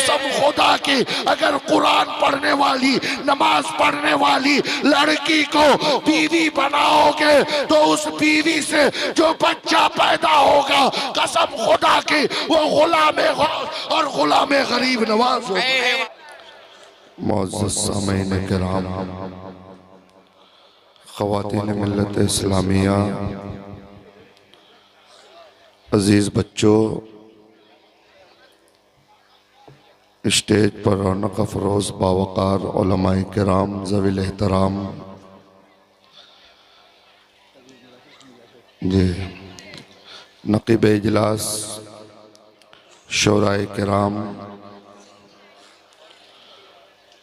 कसम खुदा की अगर कुरान पढ़ने वाली, नमाज पढ़ने वाली लड़की को बीवी बनाओगे तो उस बीवी से जो बच्चा पैदा होगा कसम खुदा की वो गुलामे और गुलामे गरीब नवाज होगा। मुअज़्ज़ज़ सामीन किराम, ख़वातीन मिल्लत इस्लामिया, अजीज़ बच्चों, स्टेज पर रौनक अफरोज़ बावकार उलमाए किराम, ज़वील एहतराम, जी नक़ीब इजलास, शोराए किराम,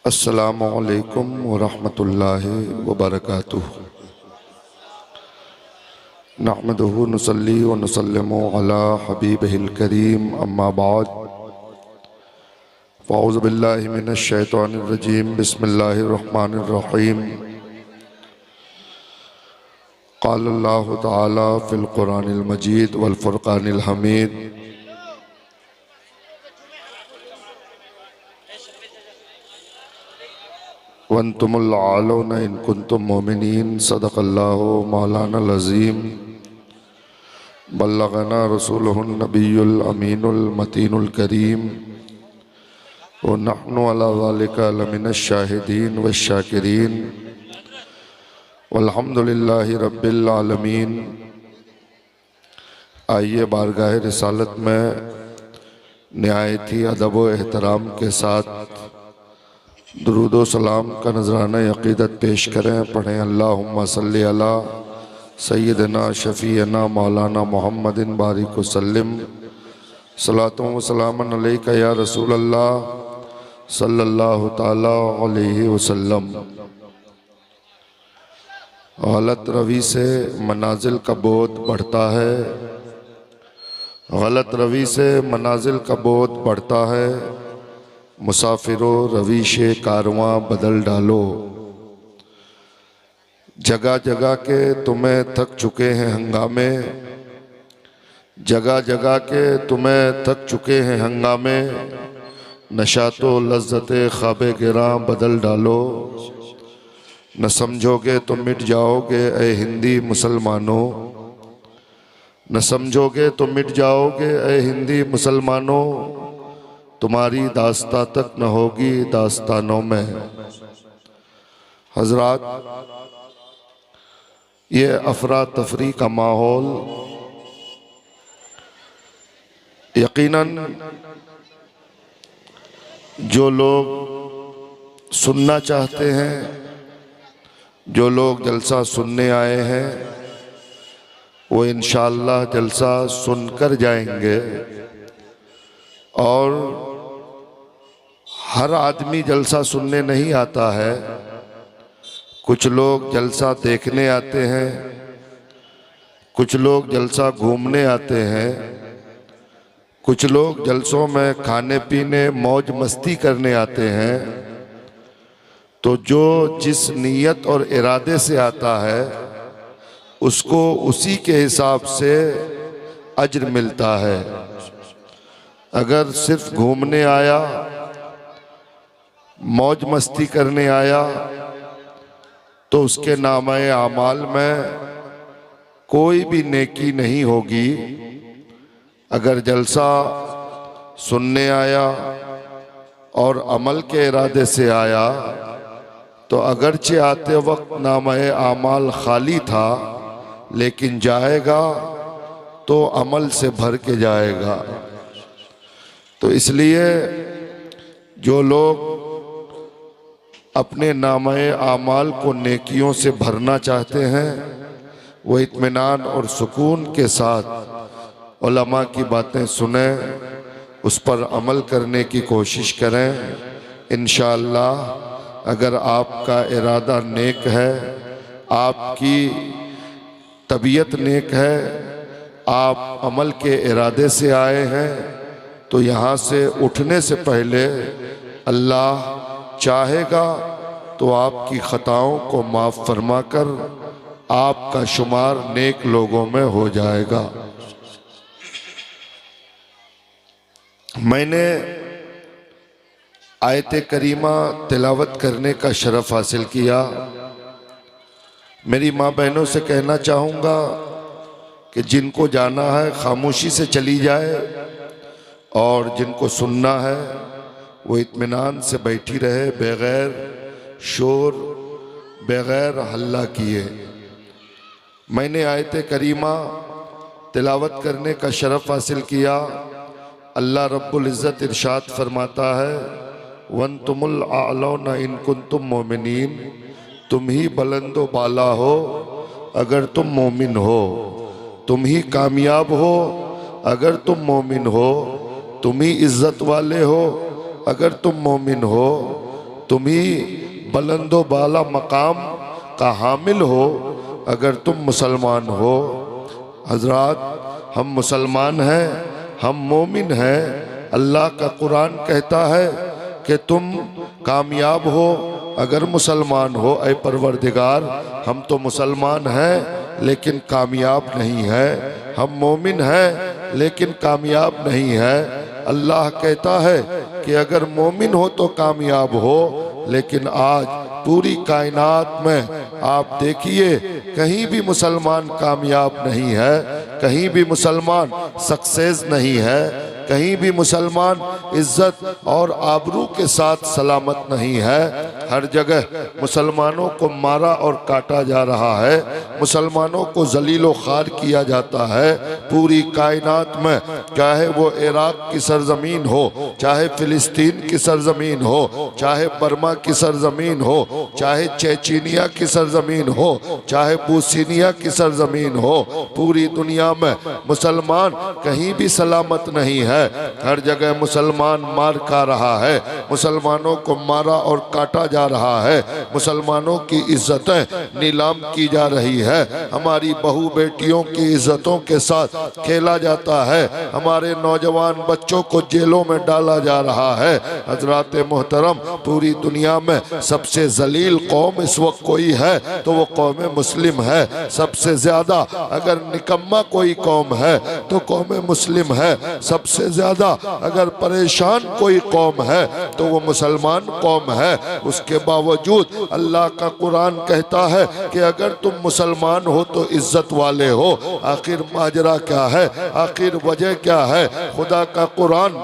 अस्सलामु अलैकुम व रहमतुल्लाहि व बरकातुहू। नहमदुहु नुसल्ली व नुसल्लिमु अला हबीबिहिल करीम, अम्मा बाद, फ़अऊज़ु बिल्लाहि मिनश शैतानिर रजीम, बिस्मिल्लाहिर रहमानिर रहीम। क़ाल अल्लाहु तआला फ़िल क़ुरानिल मजीद वल फ़ुरक़ानिल हमीद, वअंतुमुल आलौना इन कुंतुम मोमिनीन, सदक़ल्लाहु मौलानाल अज़ीम, बल्लगना रसूलुहुन नबियुल अमीनुल मतीनुल करीम, व नहनु अला ज़ालिका लमिनश शाहिदीन व शाकिरीन, वल्हम्दुलिल्लाहि रब्बिल आलमीन। आइए बारगाह रिसालत में निहायती अदब व एहतराम के साथ दुरूद व सलाम का नजराना अक़ीदत पेश करें। पढ़ें अल्लाहुम्मा सल्ली अला सय्यदना शफ़ीअना मौलाना मुहम्मदिन बारिक वसल्लिम, सलातुन व सलामन अलैका या रसूल अल्लाह सल्लल्लाहु ताला अलैहि वसल्लम। गलत रवी से मनाजिल का बोध बढ़ता है, गलत रवी से मनाजिल का बोध बढ़ता है। मुसाफिरो रवीशे कारवां बदल डालो, जगह जगह के तुम्हें थक चुके हैं हंगामे, जगह जगह के तुम्हें थक चुके हैं हंगामे। नशातो लज्जते ख्वाबे गिरां बदल डालो, न समझोगे तो मिट जाओगे ए हिंदी मुसलमानों, न समझोगे तो मिट जाओगे ए हिंदी मुसलमानों। तुम्हारी दास्ता तक न होगी दास्तानों में। हजरात, ये अफरा तफरी का माहौल यकीनन जो लोग सुनना चाहते हैं, जो लोग जलसा सुनने आए हैं, वो इंशाअल्लाह जलसा सुनकर जाएंगे। और हर आदमी जलसा सुनने नहीं आता है, कुछ लोग जलसा देखने आते हैं, कुछ लोग जलसा घूमने आते हैं, कुछ लोग जलसों में खाने पीने मौज मस्ती करने आते हैं। तो जो जिस नीयत और इरादे से आता है उसको उसी के हिसाब से अज्र मिलता है। अगर सिर्फ घूमने आया, मौज मस्ती करने आया तो उसके नामे आमाल में कोई भी नेकी नहीं होगी। अगर जलसा सुनने आया और अमल के इरादे से आया तो अगरचे आते वक्त नामे आमाल खाली था, लेकिन जाएगा तो अमल से भर के जाएगा। तो इसलिए जो लोग अपने नामे आमाल को नेकियों से भरना चाहते हैं वो इत्मीनान और सुकून के साथ उलमा की बातें सुने, उस पर अमल करने की कोशिश करें। इंशाअल्लाह अगर आपका इरादा नेक है, आपकी तबीयत नेक है, आप अमल के इरादे से आए हैं, तो यहाँ से उठने से पहले अल्लाह चाहेगा तो आपकी ख़ताओं को माफ़ फरमाकर आपका शुमार नेक लोगों में हो जाएगा। मैंने आयत करीमा तिलावत करने का शरफ हासिल किया। मेरी माँ बहनों से कहना चाहूँगा कि जिनको जाना है खामोशी से चली जाए और जिनको सुनना है वो इत्मीनान से बैठी रहे, बगैर शोर बगैर हल्ला किए। मैंने आयत करीमा तिलावत करने का शरफ हासिल किया। अल्लाह रब्बुल इज़्ज़त इरशाद फरमाता है, वन तुमुल आलौना इन कुंतुम मोमिनीन, तुम ही बुलंदो बाला हो अगर तुम मोमिन हो, तुम ही कामयाब हो अगर तुम मोमिन हो, तुम ही इज्जत वाले हो अगर तुम मोमिन हो, तुम ही बुलंदो बाला मकाम का हामिल हो अगर तुम मुसलमान हो। हजरात, हम मुसलमान हैं, हम मोमिन हैं। अल्लाह का कुरान कहता है कि तुम कामयाब हो अगर मुसलमान हो। ऐ परवरदिगार, हम तो मुसलमान हैं लेकिन कामयाब नहीं हैं, हम मोमिन हैं लेकिन कामयाब नहीं हैं। अल्लाह कहता है कि अगर मोमिन हो तो कामयाब हो, लेकिन आज पूरी कायनात में आप देखिए कहीं भी मुसलमान कामयाब नहीं है, कहीं भी मुसलमान सक्सेस नहीं है, कहीं भी मुसलमान इज्जत और आबरू के साथ सलामत नहीं है। हर जगह मुसलमानों को मारा और काटा जा रहा है, मुसलमानों को जलीलो ख्वार किया जाता है। पूरी कायनात में चाहे वो इराक की सरजमीन हो, चाहे फिलिस्तीन की सरजमीन हो, चाहे बर्मा की सरजमीन हो, चाहे चेचीनिया की सरजमीन हो, चाहे बूसीनिया की सरजमीन हो, पूरी दुनिया में मुसलमान कहीं भी सलामत नहीं है। हर जगह मुसलमान मार खा रहा है, मुसलमानों को मारा और काटा जा रहा है, मुसलमानों की इज्जतें नीलाम की जा रही है, हमारी बहू बेटियों की इज्जतों के साथ खेला जाता है, हमारे नौजवान बच्चों को जेलों में डाला जा रहा है। हजरात मोहतरम, पूरी दुनिया में सबसे जलील कौम इस वक्त कोई है तो वो कौम मुस्लिम है। सबसे ज्यादा अगर निकम्मा कोई कौम है तो कौम मुस्लिम है। सबसे ज्यादा अगर परेशान कोई कौम है तो वो मुसलमान कौम है। उसके बावजूद अल्लाह का कुरान कहता है कि अगर तुम मुसलमान हो तो इज्जत वाले हो। आखिर माजरा क्या है, आखिर वजह क्या है? खुदा का कुरान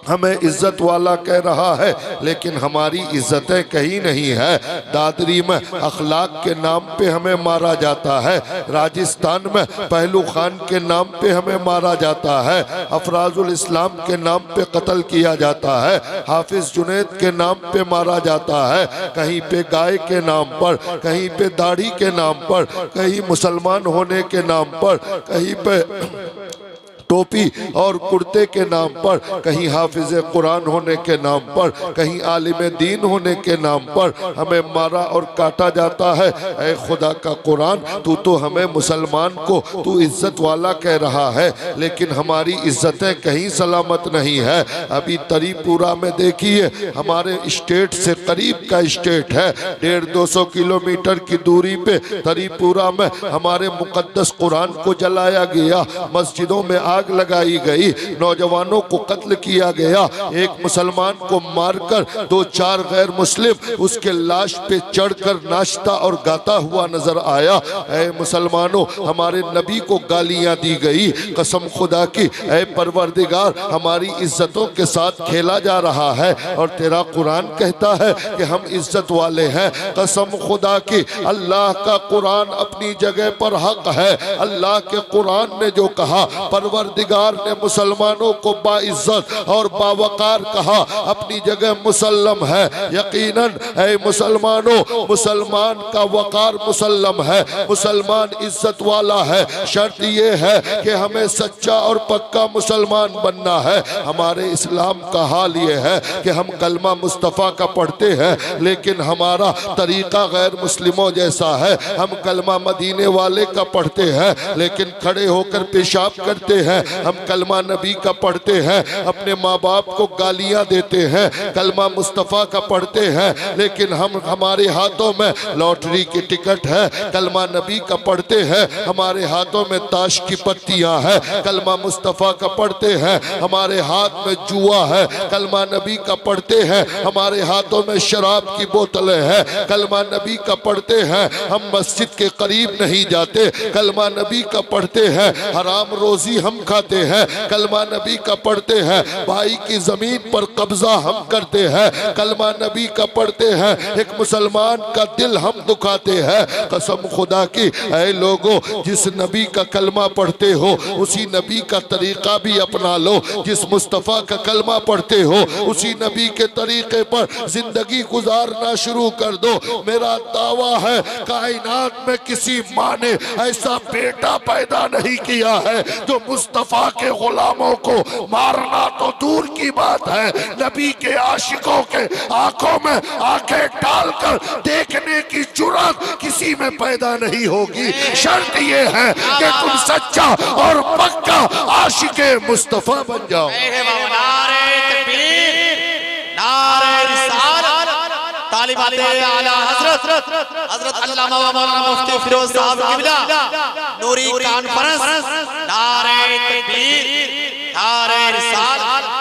हमें इज्जत वाला कह रहा है लेकिन हमारी इज्जतें कहीं नहीं है। दादरी में अखलाक के नाम पे हमें मारा जाता है, राजस्थान में पहलू खान के नाम पे हमें मारा जाता है, अफराजुल इस्लाम के नाम पे कत्ल किया जाता है, हाफिज जुनैद के नाम पे मारा जाता है, कहीं पे गाय के नाम पर, कहीं पे दाढ़ी के नाम पर, कहीं मुसलमान होने के नाम पर, कहीं पे टोपी और कुर्ते के नाम पर, कहीं हाफिज कुरान होने के नाम पर, कहीं आलिम दीन होने के नाम पर हमें मारा और काटा जाता है। ऐ खुदा का कुरान, तू तो हमें मुसलमान को तू इज्जत वाला कह रहा है लेकिन हमारी इज्जतें कहीं सलामत नहीं है। अभी तरीपुरा में देखिए, हमारे स्टेट से करीब का स्टेट है, 150-200 किलोमीटर की दूरी पे तरीपुरा में हमारे मुकद्दस कुरान को जलाया गया, मस्जिदों में आग लगाई गई, नौजवानों को कत्ल किया गया, एक मुसलमान को मारकर 2-4 गैर मुस्लिम उसके लाश पे चढ़कर नाचता और गाता हुआ नजर आया। ऐ मुसलमानों, हमारे नबी को गालियां दी गई। कसम खुदा की, ऐ परवरदिगार, हमारी इज्जतों के साथ खेला जा रहा है और तेरा कुरान कहता है कि हम इज्जत वाले हैं। कसम खुदा की, अल्लाह का कुरान अपनी जगह पर हक है। अल्लाह के कुरान ने जो कहा, परवरदिगार ने मुसलमानों को बाइज्जत और बावकार कहा, अपनी जगह मुसल्लम है। यकीनन ऐ मुसलमानों, मुसलमान का वकार मुसल्लम है, मुसलमान इज्जत वाला है। शर्त ये है कि हमें सच्चा और पक्का मुसलमान बनना है। हमारे इस्लाम का हाल ये है कि हम कलमा मुस्तफ़ा का पढ़ते हैं लेकिन हमारा तरीका गैर मुस्लिमों जैसा है। हम कलमा मदीने वाले का पढ़ते हैं लेकिन खड़े होकर पेशाब करते हैं, हैं, हम कलमा नबी का पढ़ते हैं, अपने माँ बाप को गालियां देते हैं, कलमा मुस्तफ़ा का पढ़ते हैं, लेकिन हम हमारे हाथों में लॉटरी की टिकट है। कलमा नबी का पढ़ते हैं, हमारे हाथों में ताश की पत्तियां हैं। कलमा मुस्तफ़ा का पढ़ते हैं, हमारे हाथ में जुआ है। कलमा नबी का पढ़ते हैं, हमारे हाथों में शराब की बोतलें हैं। कलमा नबी का पढ़ते हैं, हम मस्जिद के करीब नहीं जाते। कलमा नबी का पढ़ते हैं, हराम रोजी हम खाते हैं। कलमा नबी का पढ़ते हैं, भाई की जमीन पर कब्जा हम करते हैं। कलमा नबी का पढ़ते हैं, एक मुसलमान का दिल हम दुखाते हैं। कसम खुदा की, ऐ लोगों, जिस नबी का कलमा पढ़ते हो उसी नबी का तरीका भी अपना लो। जिस मुस्तफ़ा का कलमा पढ़ते हो उसी नबी के तरीके पर जिंदगी गुजारना शुरू कर दो। मेरा दावा है, कायनात में किसी माँ ने ऐसा बेटा पैदा नहीं किया है जो मुस्तफ़ा के गुलामों को मारना तो दूर की बात है, नबी के आशिकों के आंखों में आंखें डालकर देखने की जुर्रत किसी में पैदा नहीं होगी। शर्त ये है कि तुम सच्चा और पक्का आशिके मुस्तफ़ा बन जाओ। तालिबाते आला हज़रत अल्लामा व मौलाना मुफ्ती फिरोज साहब क़िबला नूरी कॉन्फ्रेंस, नारे तकबीर, नारे रिसालत।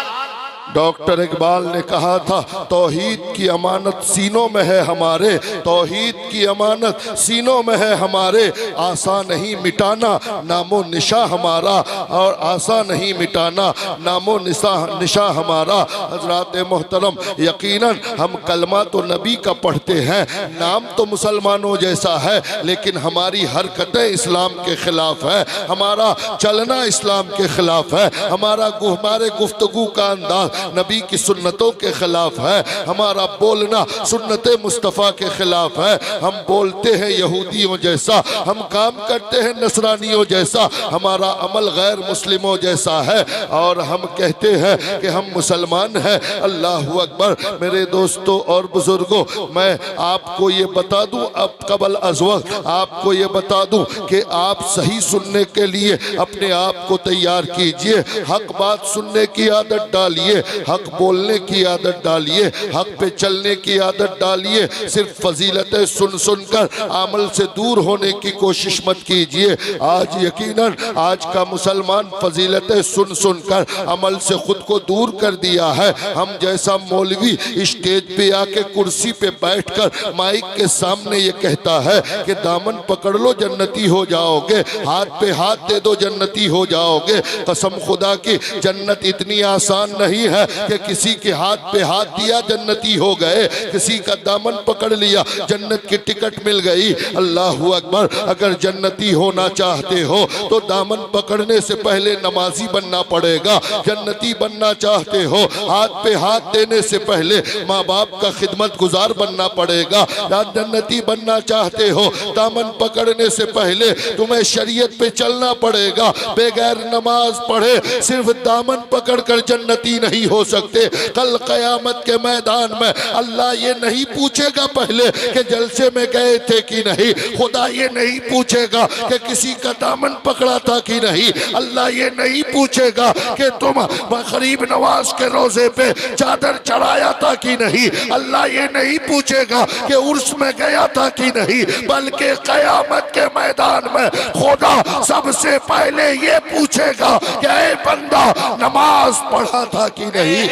डॉक्टर इकबाल ने कहा था, तौहीद की अमानत सीनों में है हमारे, तौहीद की अमानत सीनों में है हमारे। आसा नहीं मिटाना नामो निशा हमारा, और आसा नहीं मिटाना नामो निशा हमारा। हजरात मोहतरम, यकीनन हम कलमा तो नबी का पढ़ते हैं, नाम तो मुसलमानों जैसा है, लेकिन हमारी हरकतें इस्लाम के खिलाफ है, हमारा चलना इस्लाम के खिलाफ है, हमारे गुफ्तगू का अंदाज नबी की सुन्नतों के खिलाफ है, हमारा बोलना सुन्नत मुस्तफ़ा के खिलाफ है। हम बोलते हैं यहूदियों जैसा, हम काम करते हैं नसरानियों जैसा, हमारा अमल गैर मुस्लिमों जैसा है, और हम कहते हैं कि हम मुसलमान हैं। अल्लाहु अकबर। मेरे दोस्तों और बुजुर्गों, मैं आपको ये बता दूं, अब कबल अज़वक़्त आपको ये बता दूं कि आप सही सुनने के लिए अपने आप को तैयार कीजिए, हक बात सुनने की आदत डालिए, हक बोलने की आदत डालिए, हक पे चलने की आदत डालिए। सिर्फ फजीलतें सुन सुनकर अमल से दूर होने की कोशिश मत कीजिए। आज यकीनन आज का मुसलमान फजीलतें सुन सुनकर अमल से खुद को दूर कर दिया है। हम जैसा मौलवी स्टेज पे आके कुर्सी पे बैठकर माइक के सामने ये कहता है कि दामन पकड़ लो जन्नती हो जाओगे, हाथ पे हाथ दे दो जन्नती हो जाओगे। कसम खुदा की, जन्नत इतनी आसान नहीं है कि किसी के हाथ पे हाथ दिया जन्नती हो गए, किसी का दामन पकड़ लिया जन्नत की टिकट मिल गई। अल्लाहु अकबर। अगर जन्नती होना चाहते हो तो दामन पकड़ने से पहले नमाजी बनना पड़ेगा। जन्नती बनना चाहते हो, हाथ पे हाथ देने से पहले माँ बाप का खिदमत गुजार बनना पड़ेगा। जन्नती बनना चाहते हो, दामन पकड़ने से पहले तुम्हें शरीयत पे चलना पड़ेगा। बगैर नमाज पढ़े सिर्फ दामन पकड़कर जन्नती नहीं हो सकते। कल क़यामत के मैदान में अल्लाह ये नहीं पूछेगा पहले कि जलसे में गए थे कि नहीं, खुदा ये नहीं पूछेगा कि किसी का दामन पकड़ा था कि नहीं, अल्लाह ये नहीं पूछेगा कि तुम गरीब नवाज के रोजे पे चादर चढ़ाया था कि नहीं, अल्लाह ये नहीं पूछेगा कि उर्स में गया था कि नहीं, बल्कि क़यामत के मैदान में खुदा सबसे पहले ये पूछेगा कि ऐ बंदा नमाज पढ़ा था कि नहीं।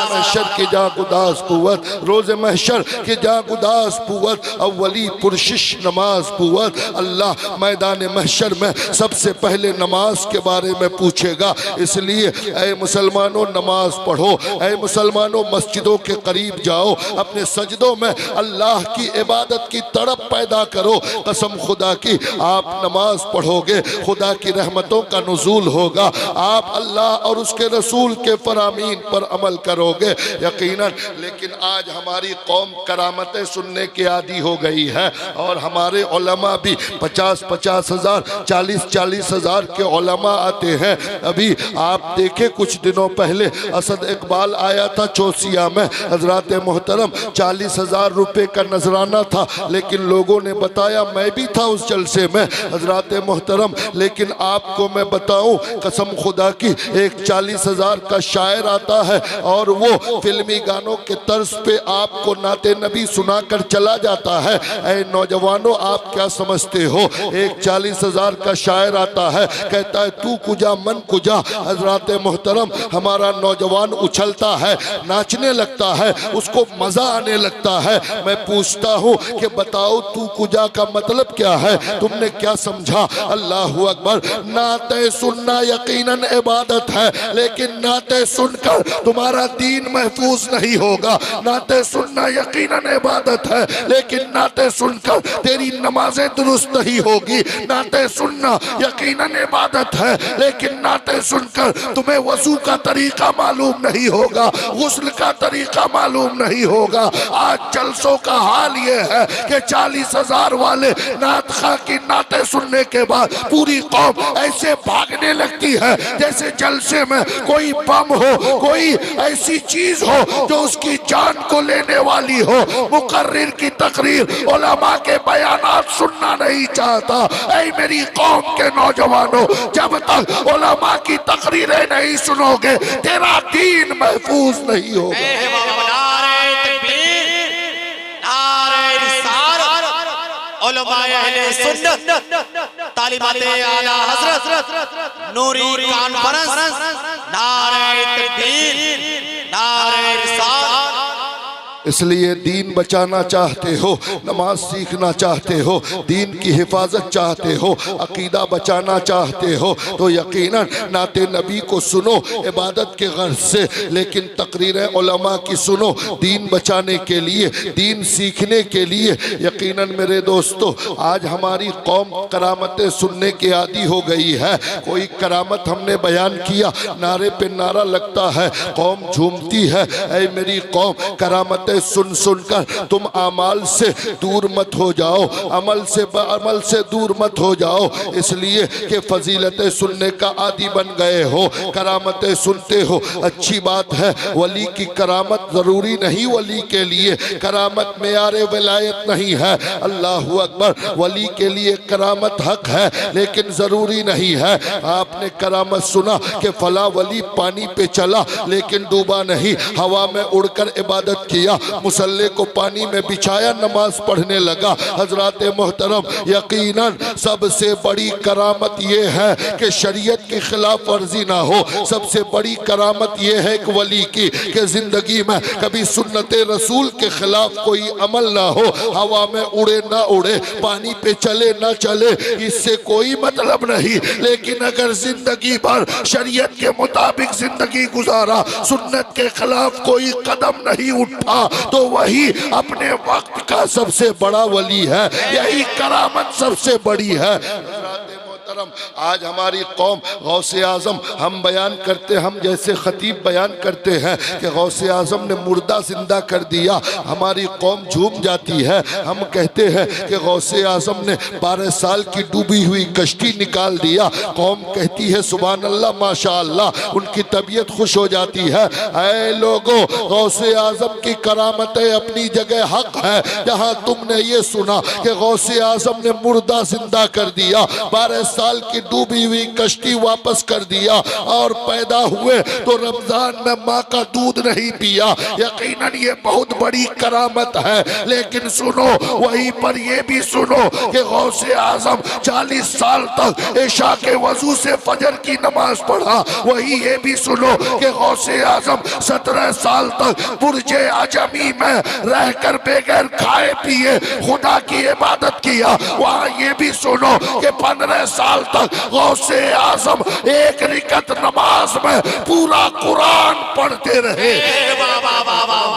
महशर की जागुदास कुव्वत, रोज़े महशर की जागुदास कुव्वत, अव्वली पुरशिश नमाज कुव्वत। अल्लाह मैदान महशर में सबसे पहले नमाज के बारे में पूछेगा। इसलिए ऐ मुसलमानों नमाज पढ़ो, ऐ मुसलमानों मस्जिदों के करीब जाओ, अपने सजदों में अल्लाह की इबादत की तड़प पैदा करो। कसम खुदा की, आप नमाज पढ़ोगे खुदा की रहमतों का नुज़ूल होगा। आप अल्लाह और उसके रसूल के फरामीन पर अमल करोगे। करोगे यकीनन। लेकिन आज हमारी कौम करामतें सुनने के आदी हो गई है और हमारे उलमा भी 50-50 हजार 40-40 हजार के उलमा आते हैं। अभी आप देखे कुछ दिनों पहले असद इकबाल आया था चौसिया में, हजरात मोहतरम 40,000 रुपए का नजराना था, लेकिन लोगों ने बताया, मैं भी था उस जलसे में हजरात मोहतरम, लेकिन आपको मैं बताऊं कसम खुदा की, एक 40,000 का शायर आता है और वो फिल्मी गानों के तर्ज पे आपको नाते नबी सुनाकर चला जाता है। ऐ नौजवानों, आप क्या समझते हो? एक 40,000 का शायर आता है, कहता है तू कुजा मन कुजा। हजरात मोहतरम, हमारा नौजवान उछलता है, नाचने लगता है, उसको मजा आने लगता है। मैं पूछता हूँ कि बताओ तू कुजा का मतलब क्या है? तुमने क्या समझा? अल्लाहु अकबर। नाते सुनना यकीनन इबादत है, लेकिन नाते सुनकर तुम्हारा दीन महफूज नहीं होगा। नाते सुनना यकीनन इबादत है, लेकिन नाते सुनकर तेरी नमाजें दुरुस्त नहीं होगी। नाते सुनना यकीनन इबादत है, लेकिन नाते सुनकर तुम्हें वजू का तरीका मालूम नहीं होगा, गुस्ल का तरीका मालूम नहीं होगा। आज जलसों का हाल ये है कि 40,000 वाले नात खा की नाते सुनने के बाद पूरी कौम ऐसे भागने लगती है जैसे जलसे में कोई बम हो, कोई ऐसी चीज हो जो उसकी जान को लेने वाली हो। मुकर्रिर की तकरीर, उलमा के बयानात सुनना नहीं चाहता। ऐ मेरी कौम के नौजवानों, जब तक उलमा की तकरीरें नहीं सुनोगे तेरा दीन महफूज नहीं होगा। उलमाए अहले सुन्नत तालीमाते आला हज़रत नूरी कॉन्फ्रेंस नारे तकबीर नारे रिसालत। इसलिए दीन बचाना चाहते हो, नमाज सीखना चाहते हो, दीन की हिफाजत चाहते हो, अकीदा बचाना चाहते हो, तो यकीनन नाते नबी को सुनो इबादत के गर्ज से, लेकिन तकरीरें उलमा की सुनो दीन बचाने के लिए, दीन सीखने के लिए। यकीनन मेरे दोस्तों, आज हमारी कौम करामतें सुनने के आदी हो गई है। कोई करामत हमने बयान किया, नारे पे नारा लगता है, कौम झूमती है। ऐ मेरी कौम, करामतें सुन सुनकर तुम अमाल से दूर मत हो जाओ, अमल से दूर मत हो जाओ, इसलिए कि फजीलतें सुनने का आदी बन गए हो, करामतें सुनते हो। अच्छी बात है, वली की करामत जरूरी नहीं, वली के लिए करामत मेयारे विलायत नहीं है। अल्लाहु अकबर। वली के लिए करामत हक है, लेकिन जरूरी नहीं है। आपने करामत सुना कि फला वली पानी पे चला लेकिन डूबा नहीं, हवा में उड़कर इबादत किया, मुसल्ले को पानी में बिछाया, नमाज पढ़ने लगा। हजरात मोहतरम, यकीनन सबसे बड़ी करामत यह है कि शरीयत की खिलाफ वर्जी ना हो। सबसे बड़ी करामत यह है कि वली की कि जिंदगी में कभी सुन्नते रसूल के खिलाफ कोई अमल ना हो, हवा में उड़े ना उड़े, पानी पे चले ना चले, इससे कोई मतलब नहीं। लेकिन अगर जिंदगी भर शरीयत के मुताबिक जिंदगी गुजारा, सुन्नत के खिलाफ कोई कदम नहीं उठा, तो वही अपने वक्त का सबसे बड़ा वली है। यही करामत सबसे बड़ी है। आज हमारी कौम गौसे आजम हम बयान करते, हम जैसे खतीब बयान करते हैं कि गौसे आजम ने मुर्दा जिंदा कर दिया, हमारी कौम झूम जाती है। हम कहते हैं कि गौसे आजम ने 12 साल की डूबी हुई कश्ती निकाल दिया, कौम कहती है सुभान अल्लाह माशा अल्लाह, उनकी तबीयत खुश हो जाती है। ऐ लोगों, गौसे आजम की करामतें अपनी जगह हक है। जहाँ तुमने ये सुना कि गौसे आजम ने मुर्दा जिंदा कर दिया, 12 साल की डूबी हुई कश्ती वापस कर दिया, और पैदा हुए तो रमजान में माँ का दूध नहीं पिया, यकीनन ये बहुत बड़ी करामत है। लेकिन सुनो, वहीं पर ये भी सुनो कि गौसे आजम 40 साल तक इशा के वजू से फजर की नमाज पढ़ा। वही ये भी सुनो कि गौसे आजम 17 साल तक बुर्जे आजमी में रहकर बगैर खाए पिए खुदा की इबादत किया। वहाँ ये भी सुनो कि 15 साल तक गौसे आजम एक रिकत नमाज में पूरा कुरान पढ़ते रहे।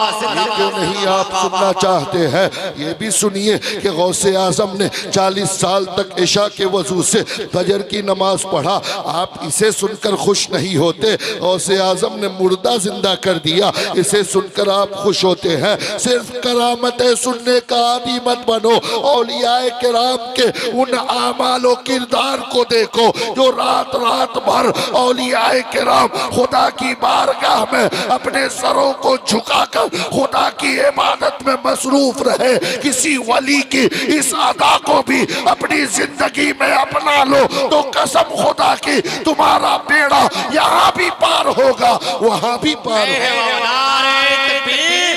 ये क्यों नहीं आप सुनना चाहते हैं? ये भी सुनिए कि गौसे आजम ने 40 साल तक इशा के वजू से फजर की नमाज पढ़ा। आप इसे सुनकर खुश नहीं होते? गौसे आजम ने मुर्दा जिंदा कर दिया, इसे सुनकर आप खुश होते हैं? सिर्फ करामतें सुनने का आदी मत बनो। औलियाए किराम के उन आमाल और किरदार को देखो जो रात रात भर औलियाए किराम खुदा की बारगाह में अपने सरों को झुकाकर खुदा की इबादत में मसरूफ रहे। किसी वली की इस अदा को भी अपनी जिंदगी में अपना लो तो कसम खुदा की तुम्हारा बेड़ा यहाँ भी पार होगा, वहां भी पार होगा। नारे तकबीर,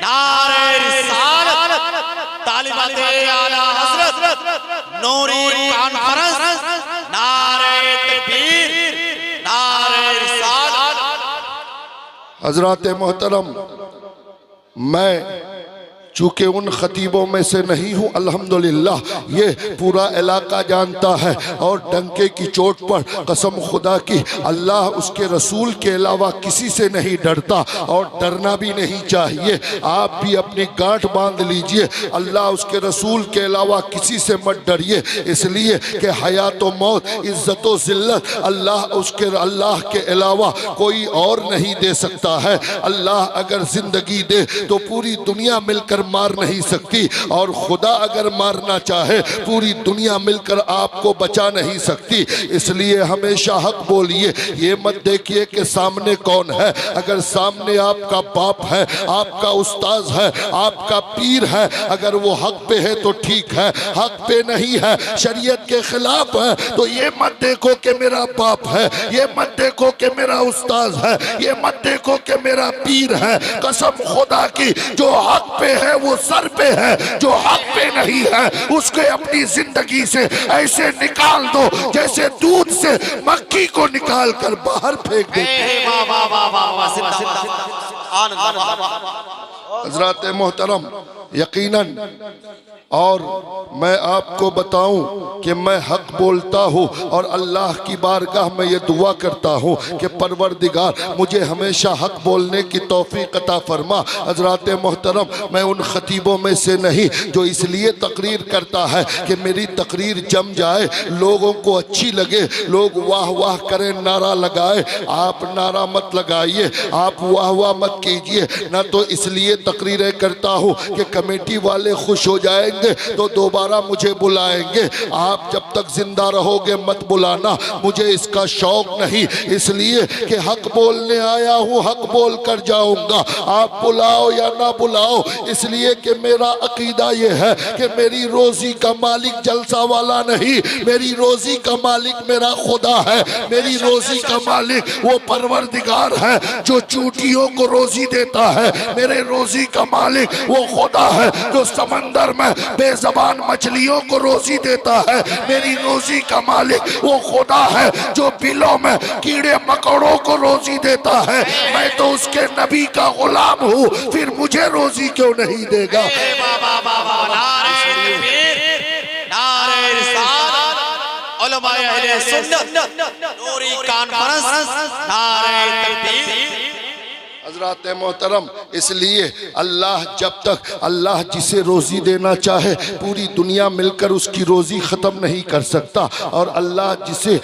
नारे रिसालत, तालिबाते आला हजरत, नूरी कॉन्फ्रेंस, नारे तकबीर, नारे रिसालत। हजरात मोहतरम, मैं चूँकि उन खतीबों में से नहीं हूँ, अल्हम्दुलिल्लाह ये पूरा इलाका जानता है और डंके की चोट पर कसम खुदा की अल्लाह उसके रसूल के अलावा किसी से नहीं डरता और डरना भी नहीं चाहिए। आप भी अपनी गांठ बांध लीजिए, अल्लाह उसके रसूल के अलावा किसी से मत डरिए, इसलिए कि हयात व मौत, इज्जत व जिल्लत अल्लाह के अलावा कोई और नहीं दे सकता है। अल्लाह अगर जिंदगी दे तो पूरी दुनिया मिलकर मार नहीं सकती और खुदा अगर मारना चाहे पूरी दुनिया मिलकर आपको बचा नहीं सकती। इसलिए हमेशा हक बोलिए। ये मत देखिए कि सामने कौन है, अगर सामने आपका बाप है, आपका उस्ताद है, आपका पीर है, अगर वो हक पे है तो ठीक है, हक पे नहीं है, शरीयत के खिलाफ है, तो ये मत देखो कि मेरा बाप है, ये मत देखो कि मेरा उस्ताद है, ये मत देखो कि मेरा पीर है। कसम खुदा की जो हक पे है वो सर पे है, जो हक पे नहीं है उसके अपनी जिंदगी से ऐसे निकाल दो जैसे दूध से मक्खी को निकाल कर बाहर फेंक दो। हजरात मोहतरम, यकीनन और मैं आपको बताऊं कि मैं हक बोलता हूं और अल्लाह की बारगाह में ये दुआ करता हूं कि परवरदिगार मुझे हमेशा हक बोलने की तौफीक अता फरमा। हजरात मोहतरम, मैं उन खतीबों में से नहीं जो इसलिए तकरीर करता है कि मेरी तकरीर जम जाए, लोगों को अच्छी लगे, लोग वाह वाह करें, नारा लगाए। आप नारा मत लगाइए, आप वाह वाह मत कीजिए। न तो इसलिए तकरीरें करता हूं कि कमेटी वाले खुश हो जाएंगे तो दोबारा मुझे बुलाएंगे। आप जब तक जिंदा रहोगे मत बुलाना, मुझे इसका शौक नहीं, इसलिए कि हक बोलने आया हूँ, हक बोल कर जाऊंगा। आप बुलाओ या ना बुलाओ, इसलिए कि मेरा अकीदा यह है कि मेरी रोजी का मालिक जलसा वाला नहीं, मेरी रोजी का मालिक मेरा खुदा है। मेरी रोजी का मालिक वो परवरदिगार है जो चूटियों को रोजी देता है। मेरे रोजी का मालिक वो खुदा है जो समंदर में बेज़बान मछलियों को रोजी देता है। मेरी रोजी का मालिक वो खुदा है जो बिलों में कीड़े मकोड़ों को रोजी देता है। मैं तो उसके नबी का गुलाम हूँ, फिर मुझे रोजी क्यों नहीं देगा? नारे रिसालत, उलमाए अहले सुन्नत, नूरी कॉन्फ्रेंस, नारे तकबीर। हजरात मोहतरम, इसलिए अल्लाह जब तक अल्लाह जिसे रोज़ी देना चाहे पूरी दुनिया मिलकर उसकी रोज़ी ख़त्म नहीं कर सकता और अल्लाह जिसे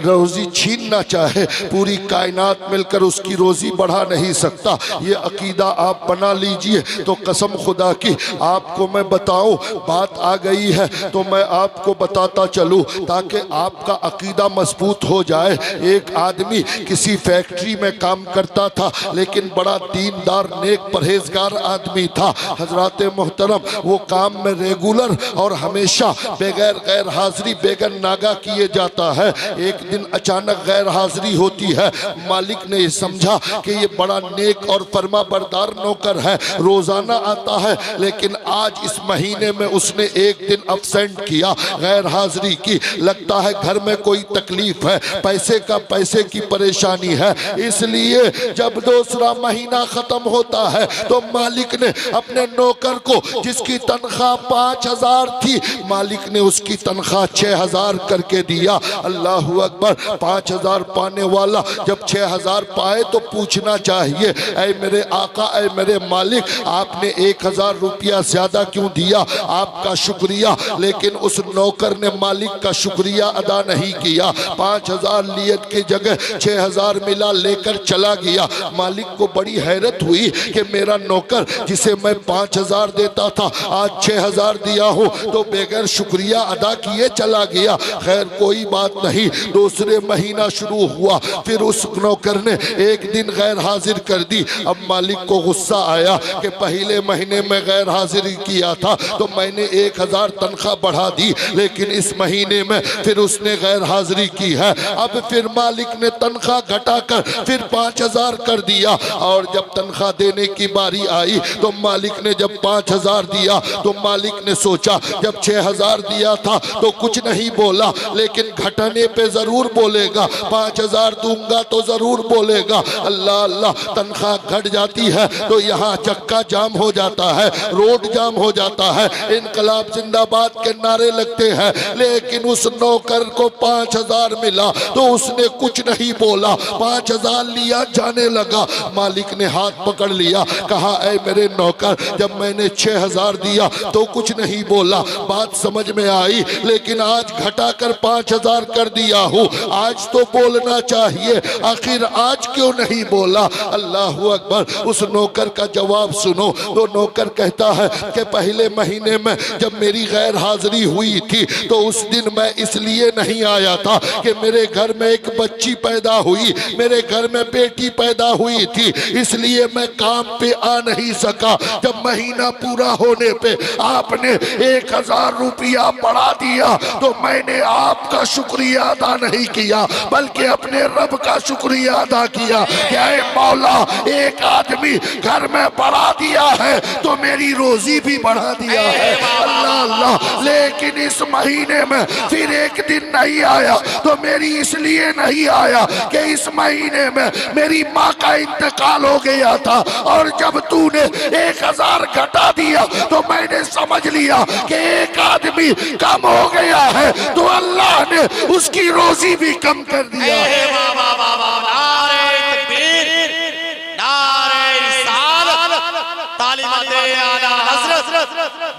रोज़ी छीनना चाहे पूरी कायनात मिलकर उसकी रोज़ी बढ़ा नहीं सकता। ये अकीदा आप बना लीजिए। तो कसम खुदा की आपको मैं बताऊं, बात आ गई है तो मैं आपको बताता चलूं ताकि आपका अकीदा मजबूत हो जाए। एक आदमी किसी फैक्ट्री में काम करता था लेकिन बड़ा दीनदार नेक परहेजगार आदमी था। हजरात मोहतरम, वो काम में रेगुलर और हमेशा बगैर गैर हाजिरी बेगन नागा किए जाता है। एक दिन अचानक गैर हाजिरी होती है। मालिक ने समझा कि ये बड़ा नेक और फरमा बरदार नौकर है, रोजाना आता है, लेकिन आज इस महीने में उसने एक दिन अब्सेंट किया, गैर हाजिरी की। लगता है घर में कोई तकलीफ है, पैसे की परेशानी है। इसलिए जब दूसरा महीना खत्म होता है तो मालिक ने अपने नौकर को, जिसकी तनख्वाह 5,000 थी, मालिक ने उसकी तनख्वाह 6,000 करके दिया। अल्लाह अकबर। 5,000 पाने वाला जब 6,000 पाए तो पूछना चाहिए, ऐ मेरे आका, ऐ मेरे मालिक, आपने 1,000 रुपया ज्यादा क्यों दिया? आपका शुक्रिया। लेकिन उस नौकर ने मालिक का शुक्रिया अदा नहीं किया। 5,000 लियत की जगह 6,000 मिला, लेकर चला गया। मालिक को बड़ी हैरत हुई कि मेरा नौकर जिसे मैं 5,000 देता था आज 6,000 दिया हूँ तो बगैर शुक्रिया अदा किए चला गया। खैर कोई बात नहीं। दूसरे महीना शुरू हुआ, फिर उस नौकर ने एक दिन गैर हाजिर कर दी। अब मालिक को गुस्सा आया कि पहले महीने में गैर हाजिर किया था तो मैंने 1,000 तनख्वाह बढ़ा दी, लेकिन इस महीने में फिर उसने गैर हाजिरी की है। अब फिर मालिक ने तनख्वाह घटाकर फिर 5,000 कर दिया। और जब तनख्वाह देने की बारी आई तो मालिक ने जब 5,000 दिया तो मालिक ने सोचा जब 6,000 दिया था तो कुछ नहीं बोला, लेकिन घटाने पे जरूर बोलेगा, 5,000 दूंगा तो जरूर बोलेगा। अल्लाह अल्लाह, तनख्वाह घट जाती है तो यहाँ चक्का जाम हो जाता है, रोड जाम हो जाता है, इनकलाब जिंदाबाद के नारे लगते हैं। लेकिन उस नौकर को 5,000 मिला तो उसने कुछ नहीं बोला, 5,000 लिया, जाने लगा। मालिक ने हाथ पकड़ लिया, कहा ऐ मेरे नौकर, जब मैंने 6,000 दिया तो कुछ नहीं बोला, बात समझ में आई, लेकिन आज घटाकर 5,000 कर दिया हूँ, आज तो बोलना चाहिए, आखिर आज क्यों नहीं बोला? अल्लाह अकबर। उस नौकर का जवाब सुनो। तो नौकर कहता है कि पहले महीने में जब मेरी गैर हाजिरी हुई थी तो उस दिन मैं इसलिए नहीं आया था कि मेरे घर में एक बच्ची पैदा हुई, मेरे घर में बेटी पैदा हुई थी, इसलिए मैं काम पे आ नहीं सका। जब महीना पूरा होने पे आपने 1,000 रुपया बढ़ा दिया तो मैंने आपका शुक्रिया अदा नहीं किया बल्कि अपने रब का शुक्रिया अदा किया कि ऐ मौला, एक आदमी घर में बढ़ा दिया है तो मेरी रोजी भी बढ़ा दिया है। अल्लाह अल्लाह। लेकिन इस महीने में फिर एक दिन नहीं आया तो मेरी इसलिए नहीं आया कि इस महीने में मेरी माँ का इंतकाल हो गया था, और जब तूने 1,000 घटा दिया तो मैंने समझ लिया कि एक आदमी कम हो गया है तो अल्लाह ने उसकी रोजी भी कम कर दिया है।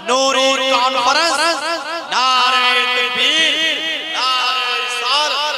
नूरी कॉन्फ्रेंस, नारे तकबीर, नारे रिसालत।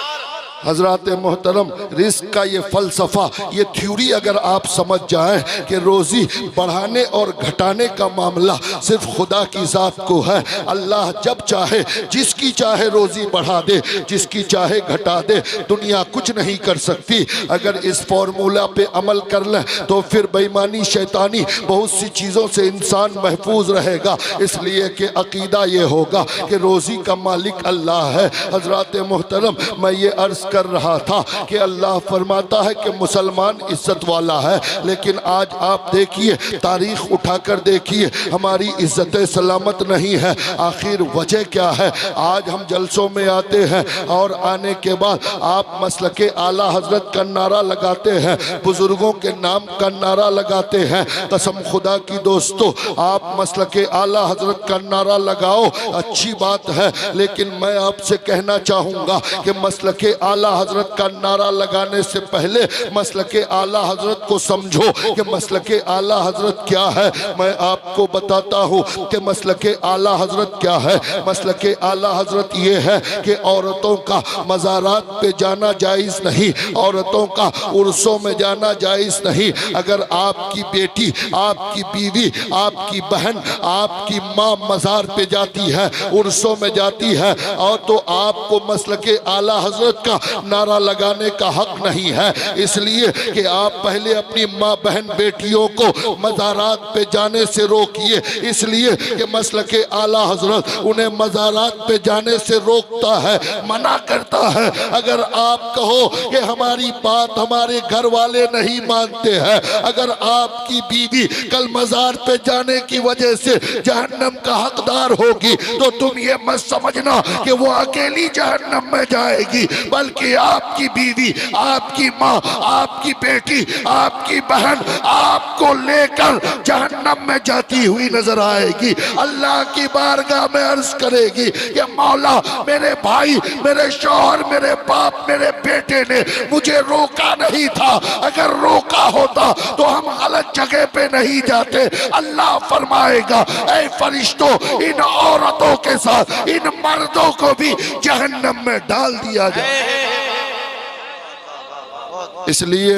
हजरात मोहतरम, रिस्क का ये फलसफा, ये थ्योरी अगर आप समझ जाएं कि रोज़ी बढ़ाने और घटाने का मामला सिर्फ खुदा की ज़ात को है। अल्लाह जब चाहे जिसकी चाहे रोज़ी बढ़ा दे, जिसकी चाहे घटा दे, दुनिया कुछ नहीं कर सकती। अगर इस फॉर्मूला पे अमल कर लें तो फिर बेईमानी, शैतानी, बहुत सी चीज़ों से इंसान महफूज रहेगा। इसलिए कि अकीदा ये होगा कि रोज़ी का मालिक अल्लाह है। हजरात मोहतरम, मैं ये अर्ज़ कर रहा था कि अल्लाह फरमाता है कि मुसलमान इज्जत वाला है, लेकिन आज आप देखिए, तारीख उठाकर देखिए, हमारी इज्जत सलामत नहीं है। आखिर वजह क्या है? आज हम जलसों में आते हैं और आने के बाद आप मसलके आला हजरत का नारा लगाते हैं, बुजुर्गों के नाम का नारा लगाते हैं। कसम खुदा की दोस्तों, आप मसलके आला हजरत का नारा लगाओ, अच्छी बात है, लेकिन मैं आपसे कहना चाहूँगा कि मसलके आला हजरत का नारा लगाने से पहले मसलके आला हजरत को समझो कि मसलके आला हजरत क्या है। मैं आपको बताता हूँ कि मसलके आला हजरत क्या है। मसलके आला हजरत ये है कि औरतों का मज़ारात पे जाना जायज़ नहीं, औरतों का उर्सों में जाना जायज़ नहीं। अगर आपकी बेटी, आपकी बीवी, आपकी बहन, आपकी माँ मज़ार पे जाती है, उर्सों में जाती है, और तो आपको मसलके आला हजरत का नारा लगाने का हक नहीं है। इसलिए कि आप पहले अपनी माँ, बहन, बेटियों को मज़ारात पे जाने से रोकिए, इसलिए कि मसलके आला हजरत उन्हें मज़ारात पे जाने से रोकता है, मना करता है। अगर आप कहो कि हमारी बात हमारे घर वाले नहीं मानते हैं, अगर आपकी बीवी कल मज़ार पे जाने की वजह से जहन्नम का हकदार होगी तो तुम ये मत समझना कि वो अकेली जहन्नम में जाएगी, बल्कि बल्कि आपकी बीवी, आपकी माँ, आपकी बेटी, आपकी बहन आपको लेकर जहन्नम में जाती हुई नजर आएगी। अल्लाह की बारगाह में अर्ज करेगी कि मौला, मेरे भाई, मेरे शौहर, मेरे बाप, मेरे बेटे ने मुझे रोका नहीं था, अगर रोका होता तो हम गलत जगह पे नहीं जाते। अल्लाह फरमाएगा, ऐ फरिश्तों, इन औरतों के साथ इन मर्दों को भी जहन्नम में डाल दिया जाए। इसलिए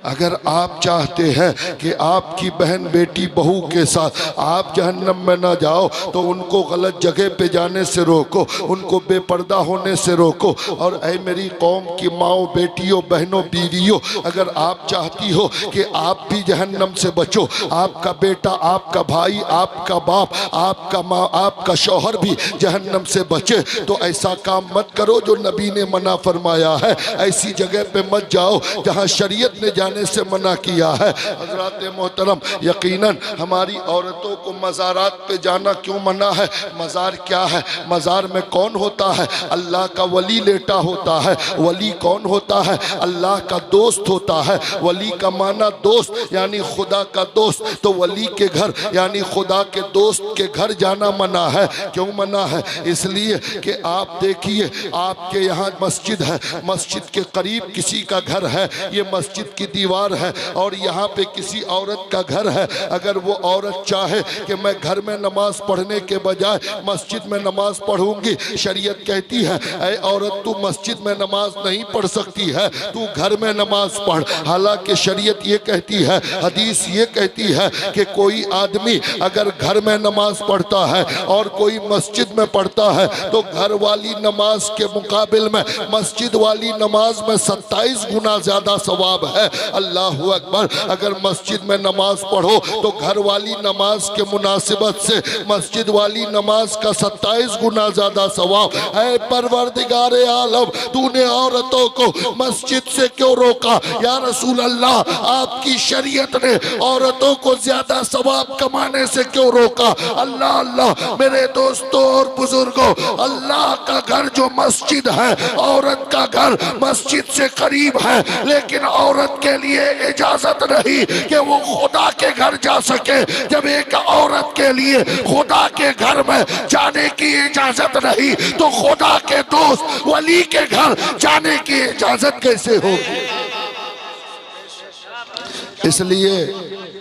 अगर आप चाहते हैं कि आपकी बहन, बेटी, बहू के साथ आप जहन्नम में ना जाओ तो उनको गलत जगह पे जाने से रोको, उनको बेपर्दा होने से रोको। और ऐ मेरी कौम की माओ, बेटियों, बहनों, बीवियों, अगर आप चाहती हो कि आप भी जहन्नम से बचो, आपका बेटा, आपका भाई, आपका बाप, आपका माँ, आपका शौहर भी जहन्नम से बचे, तो ऐसा काम मत करो जो नबी ने मना फरमाया है। ऐसी जगह पे मत जाओ जहाँ शरीयत ने जाने से मना किया है। हजरात मोहतरम, यकीनन हमारी औरतों को मज़ारात पे जाना क्यों मना है? मज़ार क्या है? मज़ार में कौन होता है? अल्लाह का वली लेटा होता है। वली कौन होता है? अल्लाह का दोस्त होता है। वली का माना दोस्त, यानी खुदा का दोस्त। तो वली के घर यानी खुदा के दोस्त के घर जाना मना है। क्यों मना है? इसलिए कि आप देखिए, आपके यहाँ मस्जिद है, मस्जिद के करीब किसी का घर है, ये मस्जिद की दीवार है, और यहाँ पे किसी औरत का घर है। अगर वो औरत चाहे कि मैं घर में नमाज पढ़ने के बजाय मस्जिद में नमाज पढ़ूंगी, शरीयत कहती है, ऐ औरत, तू मस्जिद में नमाज नहीं पढ़ सकती है, तू घर में नमाज पढ़। हालांकि शरीयत ये कहती है, हदीस ये कहती है कि कोई आदमी अगर घर में नमाज पढ़ता है और कोई मस्जिद में पढ़ता है तो घर वाली नमाज के मुकाबिल में मस्जिद वाली नमाज में 27 गुना ज्यादा सवाब है। अल्लाह अकबर। अगर मस्जिद में नमाज पढ़ो तो घर वाली नमाज के मुनासिबत से मस्जिद वाली नमाज का 27 गुना ज्यादा सवाब है। परवरदिगारे आलम, तूने औरतों को मस्जिद से क्यों रोका? या रसूल अल्लाह, आपकी शरीयत ने औरतों को ज्यादा सवाब कमाने से क्यों रोका? अल्लाह अल्लाह, मेरे दोस्तों और बुजुर्गों, अल्लाह का घर जो मस्जिद है, औरत का घर मस्जिद से करीब है, लेकिन औरत के लिए इजाजत नहीं कि वो खुदा के घर जा सके। जब एक औरत के लिए खुदा के घर में जाने की इजाजत नहीं तो खुदा के दोस्त वली के घर जाने की इजाजत कैसे होगी? इसलिए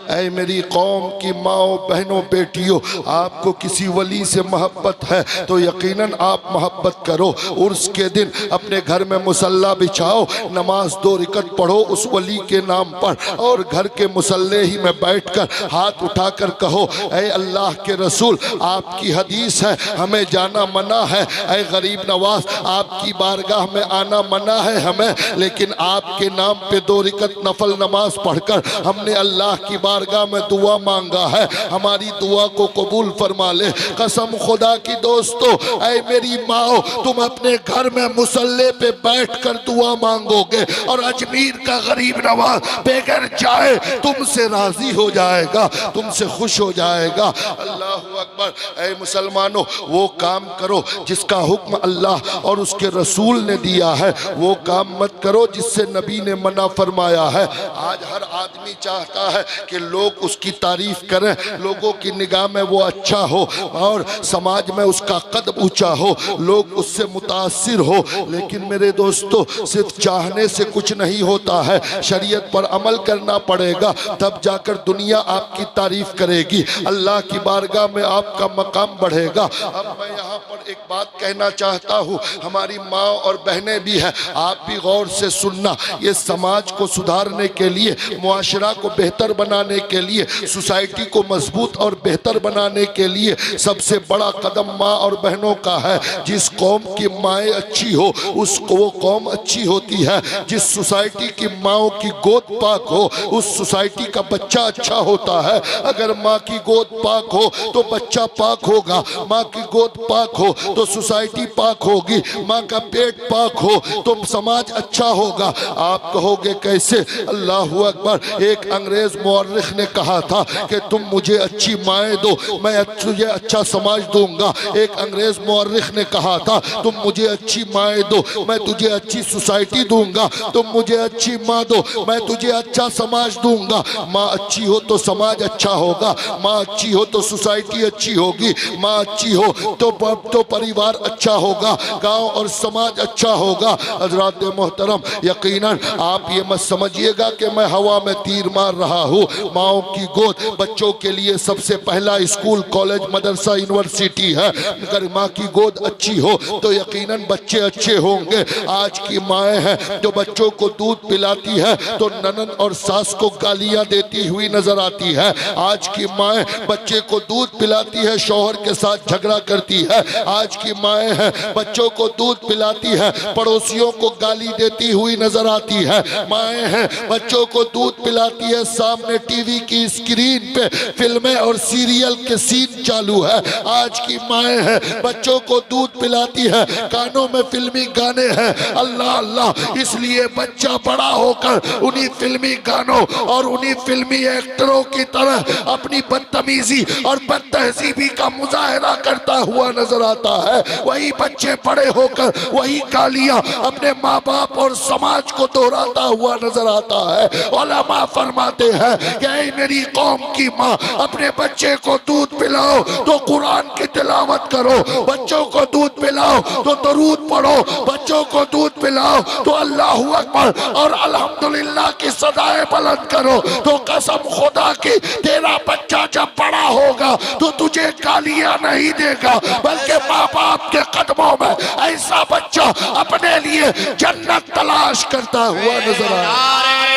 ऐ मेरी कौम की माओ, बहनों, बेटियों, आपको किसी वली से मोहब्बत है तो यकीनन आप मोहब्बत करो। उर्स के दिन अपने घर में मुसल्ला बिछाओ, नमाज 2 रकअत पढ़ो उस वली के नाम पर, और घर के मुसल्ले ही में बैठकर हाथ उठाकर कहो, ऐ अल्लाह के रसूल, आपकी हदीस है हमें जाना मना है। ऐ गरीब नवाज, आपकी बारगाह में आना मना है हमें, लेकिन आपके नाम पे 2 रकअत नफल नमाज पढ़कर हमने अल्लाह की बारगाह में दुआ मांगा है, हमारी दुआ को कबूल फरमा ले। कसम खुदा की दोस्तों, ऐ मेरी माओ, तुम अपने घर में मुसल्ले पे बैठकर दुआ मांगोगे और अजमीर का गरीब नवाज बेगर जाए तुमसे राजी हो जाएगा, तुमसे खुश हो जाएगा। अल्लाह अकबर। ऐ मुसलमानों, वो काम करो जिसका हुक्म अल्लाह और उसके रसूल ने दिया है, वो काम मत करो जिससे नबी ने मना फरमाया है। आज हर आदमी चाहता है कि लोग उसकी तारीफ करें, लोगों की निगाह में वो अच्छा हो और समाज में उसका कद ऊंचा हो, लोग उससे मुतासिर हो। लेकिन मेरे दोस्तों, सिर्फ चाहने से कुछ नहीं होता है, शरीयत पर अमल करना पड़ेगा, तब जाकर दुनिया आपकी तारीफ करेगी, अल्लाह की बारगाह में आपका मकाम बढ़ेगा। अब मैं यहाँ पर एक बात कहना चाहता हूँ, हमारी माँ और बहनें भी हैं, आप भी गौर से सुनना। ये समाज को सुधारने के लिए, मुआशरा को बेहतर बनाने के लिए, सोसाइटी को मजबूत और बेहतर बनाने के लिए सबसे बड़ा कदम माँ और बहनों का है। जिस कौम की माएँ अच्छी हो उसको वो कौम अच्छी होती है, जिस सोसाइटी की माँओं की गोद पाक हो उस सोसाइटी का बच्चा अच्छा होता है। अगर माँ की गोद पाक हो तो बच्चा पाक होगा, माँ की गोद पाक हो तो सोसाइटी पाक होगी, माँ का पेट पाक हो तो समाज अच्छा होगा। आप कहोगे कैसे? अल्लाह अकबर। एक अंग्रेज मुअर्रिख ने कहा था कि तुम मुझे अच्छी माएँ दो, मैं तुझे अच्छा समाज दूंगा। एक अंग्रेज मुअर्रिख ने कहा था तुम मुझे अच्छी माएँ दो, मैं तुझे अच्छी सोसाइटी दूंगा। तुम मुझे अच्छी माँ दो, मैं तुझे अच्छा समाज दूंगा। माँ अच्छी हो तो समाज अच्छा होगा, माँ अच्छी हो तो सोसाइटी अच्छी होगी, माँ अच्छी हो तो परिवार अच्छा होगा, गांव और समाज अच्छा होगा। हज़रात मोहतरम, यकीनन आप ये मत समझिएगा कि मैं हवा में तीर मार रहा हूँ। माँओं की गोद बच्चों के लिए सबसे पहला स्कूल, कॉलेज, मदरसा, यूनिवर्सिटी है। अगर माँ की गोद अच्छी हो तो यकीनन बच्चे अच्छे होंगे। आज की माएँ हैं जो बच्चों को दूध पिलाती है तो ननद और सास को गालियाँ देती हुई नजर आती है। आज की माएँ बच्चे को दूध पिलाती है, शौहर के साथ झगड़ा करती है। आज की माएँ हैं बच्चों को दूध पिलाती है, पड़ोसियों को गाली देती हुई नजर आती है। माएँ हैं बच्चों को दूध पिलाती है, सामने टीवी की स्क्रीन पे फिल्में और सीरियल के सीन चालू है। आज की माएँ हैं बच्चों को दूध पिलाती है, कानों में फिल्मी गाने हैं। अल्लाह अल्लाह, इसलिए बच्चा बड़ा होकर उन्हीं फिल्मी गानों और उन्हीं फिल्मी एक्टरों की तरह अपनी बदतमीजी और बदतहजीबी का मुजाहरा करता हुआ नजर आता है। वही बच्चे बड़े होकर वही गालियां अपने माँ बाप और समाज को दोहराता हुआ नजर आता है। उलमा फरमाते हैं कि ऐ मेरी कौम की माँ, अपने बच्चे को दूध पिलाओ तो कुरान की तिलावत करो, बच्चों को दूध पिलाओ तो दरूद पढ़ो, बच्चों को दूध पिलाओ तो अल्लाहु अकबर और अल्हम्दुलिल्लाह की सदाएं बुलंद करो। तो कसम खुदा की, तेरा बच्चा जब बड़ा होगा तो तुझे गालियां नहीं देगा, बल्कि माँ बाप के कदमों में ऐसा बच्चा अपने लिए जन्नत तलाश करता हुआ नजर आए।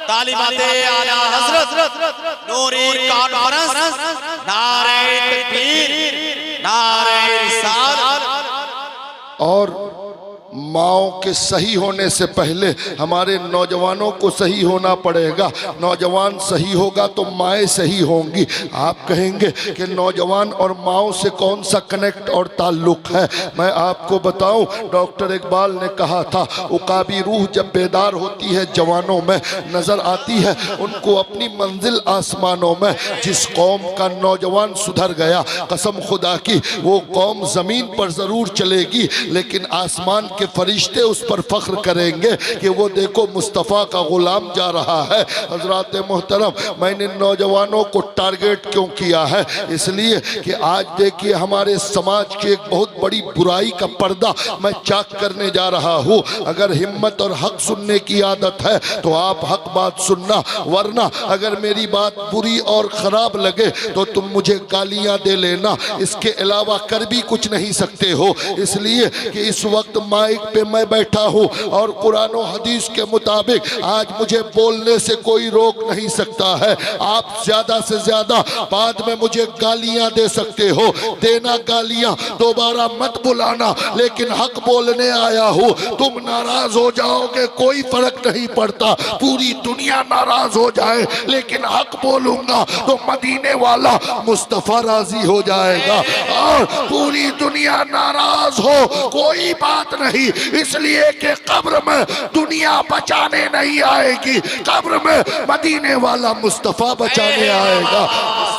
तालिमाते आला हज़रत नूरी कॉन्फ्रेंस, नारे तकबीर, नारे रिसालत। और माँओं के सही होने से पहले हमारे नौजवानों को सही होना पड़ेगा। नौजवान सही होगा तो माएँ सही होंगी। आप कहेंगे कि नौजवान और माँओं से कौन सा कनेक्ट और ताल्लुक़ है? मैं आपको बताऊं, डॉक्टर इकबाल ने कहा था, उकाबी रूह जब बेदार होती है जवानों में, नज़र आती है उनको अपनी मंजिल आसमानों में। जिस कौम का नौजवान सुधर गया, कसम खुदा की वो कौम ज़मीन पर ज़रूर चलेगी, लेकिन आसमान के फरिश्ते उस पर फख्र करेंगे कि वो देखो मुस्तफ़ा का गुलाम जा रहा है। हज़रात मोहतरम, मैंने नौजवानों को टारगेट क्यों किया है? इसलिए कि आज देखिए हमारे समाज की एक बहुत बड़ी बुराई का पर्दा मैं चाक करने जा रहा हूँ। अगर हिम्मत और हक सुनने की आदत है तो आप हक बात सुनना, वरना अगर मेरी बात बुरी और ख़राब लगे तो तुम मुझे गालियाँ दे लेना। इसके अलावा कर भी कुछ नहीं सकते हो, इसलिए कि इस वक्त माइक पे मैं बैठा हूँ और कुरान और हदीस के मुताबिक आज मुझे बोलने से कोई रोक नहीं सकता है। आप ज्यादा से ज्यादा बाद में मुझे गालियां दे सकते हो, देना गालियां, दोबारा मत बुलाना, लेकिन हक बोलने आया हूँ। तुम नाराज हो जाओगे कोई फर्क नहीं पड़ता, पूरी दुनिया नाराज हो जाए, लेकिन हक बोलूंगा तो मदीने वाला मुस्तफा राजी हो जाएगा। और पूरी दुनिया नाराज हो कोई बात नहीं, इसलिए कि कब्र में दुनिया बचाने नहीं आएगी, कब्र में मदीने वाला मुस्तफा बचाने आएगा।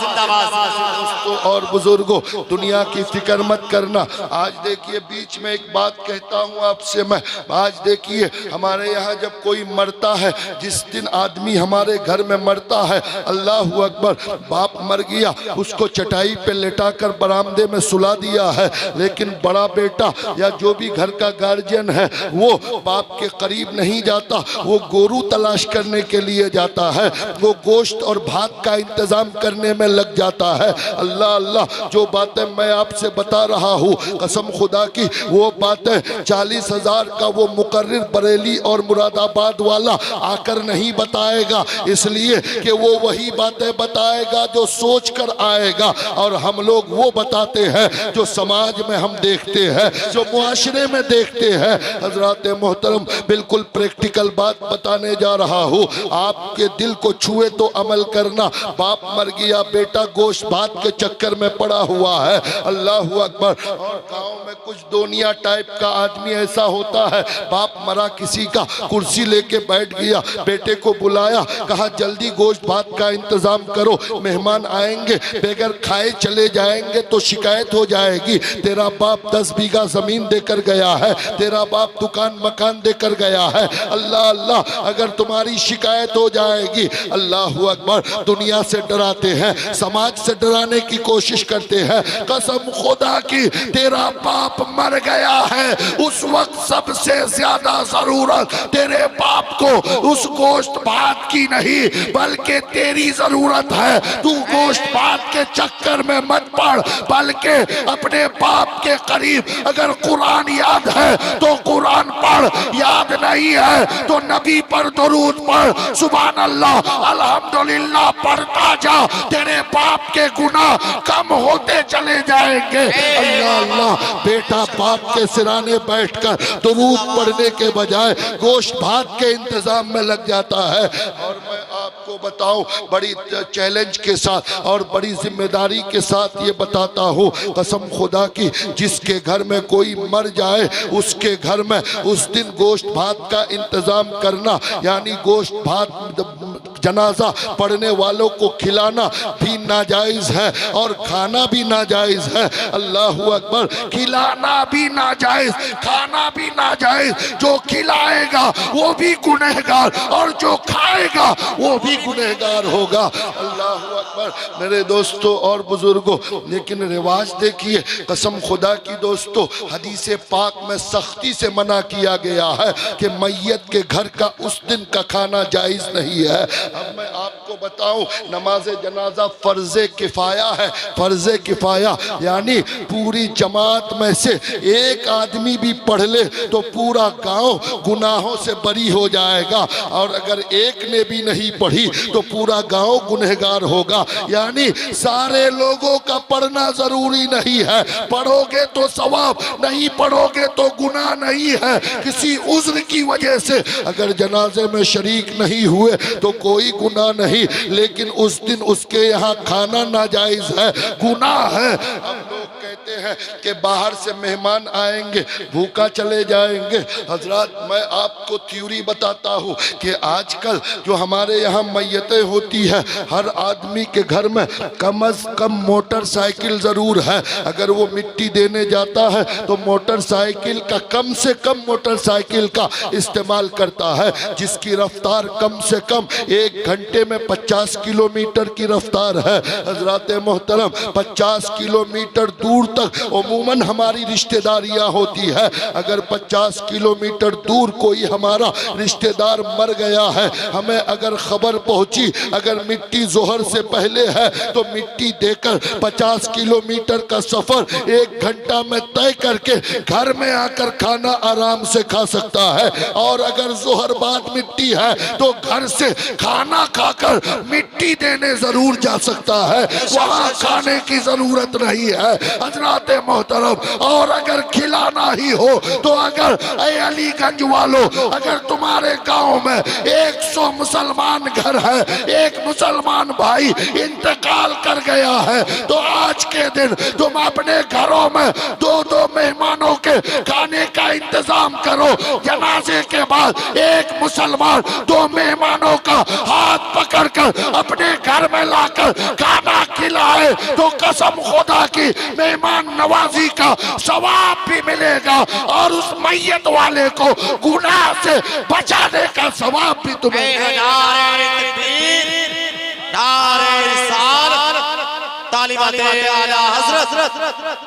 दोस्तों और बुजुर्गों, दुनिया की फिक्र मत करना। आज देखिए बीच में एक बात कहता हूँ आपसे मैं, आज देखिए हमारे यहाँ जब कोई मरता है, जिस दिन आदमी हमारे घर में मरता है, अल्लाह अकबर, बाप मर गया, उसको चटाई पे लेटाकर बरामदे में सुला दिया है, लेकिन बड़ा बेटा या जो भी घर का गार्जियन है वो बाप के करीब नहीं जाता, वो गोरू तलाश करने के लिए जाता है, वो गोश्त और भात का इंतजाम करने में लग जाता है। अल्लाह अल्लाह, जो बातें मैं आपसे बता रहा हूँ, कसम खुदा की वो बातें 40,000 का वो मुकर्रिर बरेली और मुरादाबाद वाला आकर नहीं बताएगा, इसलिए कि वो वही बातें बताएगा जो सोच कर आएगा, और हम लोग वो बताते हैं जो समाज में हम देखते हैं, जो मुआशरे में देखते हैं। हजरात मोहतरम, बिल्कुल प्रैक्टिकल बात बताने जा रहा हूँ, आपके दिल को छुए तो अमल करना। बाप मर गया, बेटा बेटा गोश्त भात के चक्कर में पड़ा हुआ है। अल्लाह अकबर। और गांव में कुछ दोनिया टाइप का आदमी ऐसा होता है, बाप मरा किसी का, कुर्सी लेके बैठ गया, बेटे को बुलाया, कहा जल्दी गोश्त भात का इंतजाम करो, मेहमान आएंगे, बगैर खाए चले जाएंगे तो शिकायत हो जाएगी। तेरा बाप 10 बीघा जमीन देकर गया है, तेरा बाप दुकान मकान देकर गया है। अल्लाह अल्लाह, अगर तुम्हारी शिकायत हो जाएगी। अल्लाह अकबर। दुनिया से डराते हैं, समाज से डराने की कोशिश करते हैं। कसम खुदा की, तेरा बाप मर गया है, उस वक्त सबसे ज्यादा जरूरत तेरे बाप को उस गोश्त भात की नहीं बल्कि तेरी जरूरत है। तू गोश्त भात के चक्कर में मत पड़, बल्कि अपने बाप के करीब अगर कुरान याद है तो कुरान पढ़, याद नहीं है तो नबी पर दुरूद पढ़, सुभान अल्लाह अल्हम्दुलिल्लाह पढ़ता जा, तेरे बाप के गुनाह कम होते चले जाएंगे। अल्लाह अल्लाह। बेटा बाप के सिराने बैठकर दुरूद पढ़ने के बजाय गोश्त भात के इंतजाम में लग जाता है। और मैं आपको बताऊं, बड़ी चैलेंज के साथ और बड़ी जिम्मेदारी के साथ ये बताता हूँ, कसम खुदा की, जिसके घर में कोई मर जाए उसके घर में उस दिन गोश्त भात का इंतजाम करना, यानी गोश्त भात जनाजा पढ़ने वालों को खिलाना भी नाजायज है और खाना भी नाजायज है। अल्लाह अकबर। खिलाना भी नाजायज, खाना भी नाजायज। जो खिलाएगा वो भी गुनहगार और जो खाएगा वो भी गुनहगार होगा। अल्लाह अकबर। मेरे दोस्तों और बुजुर्गों, लेकिन रिवाज देखिए, कसम खुदा की दोस्तों, हदीस पाक में सख्ती से मना किया गया है कि मैयत के घर का उस दिन का खाना जायज नहीं है। अब मैं आपको बताऊं, नमाज जनाजा फर्जे किफाया है। फर्जे किफाया यानी पूरी जमात में से एक आदमी भी पढ़ ले तो पूरा गांव गुनाहों से बरी हो जाएगा, और अगर एक ने भी नहीं पढ़ी तो पूरा गांव गुनहगार होगा। यानी सारे लोगों का पढ़ना जरूरी नहीं है, पढ़ोगे तो सवाब, नहीं पढ़ोगे तो गुनाह नहीं है। किसी उज्र की वजह से अगर जनाजे में शरीक नहीं हुए तो कोई गुनाह नहीं, लेकिन उस दिन उसके यहाँ खाना नाजायज है, गुनाह है। हम लोग कहते हैं कि बाहर से मेहमान आएंगे भूखा चले जाएंगे। हजरत, मैं आपको थ्योरी बताता हूँ कि आजकल जो हमारे यहाँ मैयतें होती है, हर आदमी के घर में कम से कम मोटरसाइकिल जरूर है। अगर वो मिट्टी देने जाता है तो मोटरसाइकिल का, कम से कम मोटरसाइकिल का इस्तेमाल करता है, जिसकी रफ्तार कम से कम 1 घंटे में 50 किलोमीटर की रफ्तार है। हजरत मोहतरम, 50 किलोमीटर दूर तक उमूमन हमारी रिश्तेदारियां होती है। अगर 50 किलोमीटर दूर कोई हमारा रिश्तेदार मर गया है, हमें अगर खबर पहुंची, अगर मिट्टी जोहर से पहले है तो मिट्टी देकर 50 किलोमीटर का सफर 1 घंटा में तय करके घर में आकर खाना आराम से खा सकता है। और अगर जोहर बाद मिट्टी है तो घर से खाना खाकर मिट्टी देने जरूर जा सकता है, वहां खाने की जरूरत नहीं है। हजरत मोहतरम, और अगर खिलाना ही हो तो अगर अलीगंज वालों, अगर तुम्हारे गांव में 100 मुसलमान घर है, एक मुसलमान भाई इंतकाल कर गया है, तो आज के दिन तुम अपने घरों में 2-2 मेहमानों के खाने का इंतजाम करो। जनाजे के बाद एक मुसलमान 2 मेहमानों का हाथ पकड़कर अपने घर में लाकर खाना खिलाए तो कसम खुदा की मेहमान नवाजी का सवाब भी मिलेगा और उस मैयत वाले को गुनाह से बचाने का सवाब भी तुम्हें। तालिबाते आला हजरत,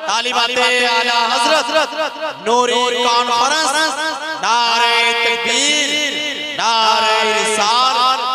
तालिबाते आला हजरत, नूरी कॉन्फ्रेंस, नारे तकबीर, नारे रिसालत।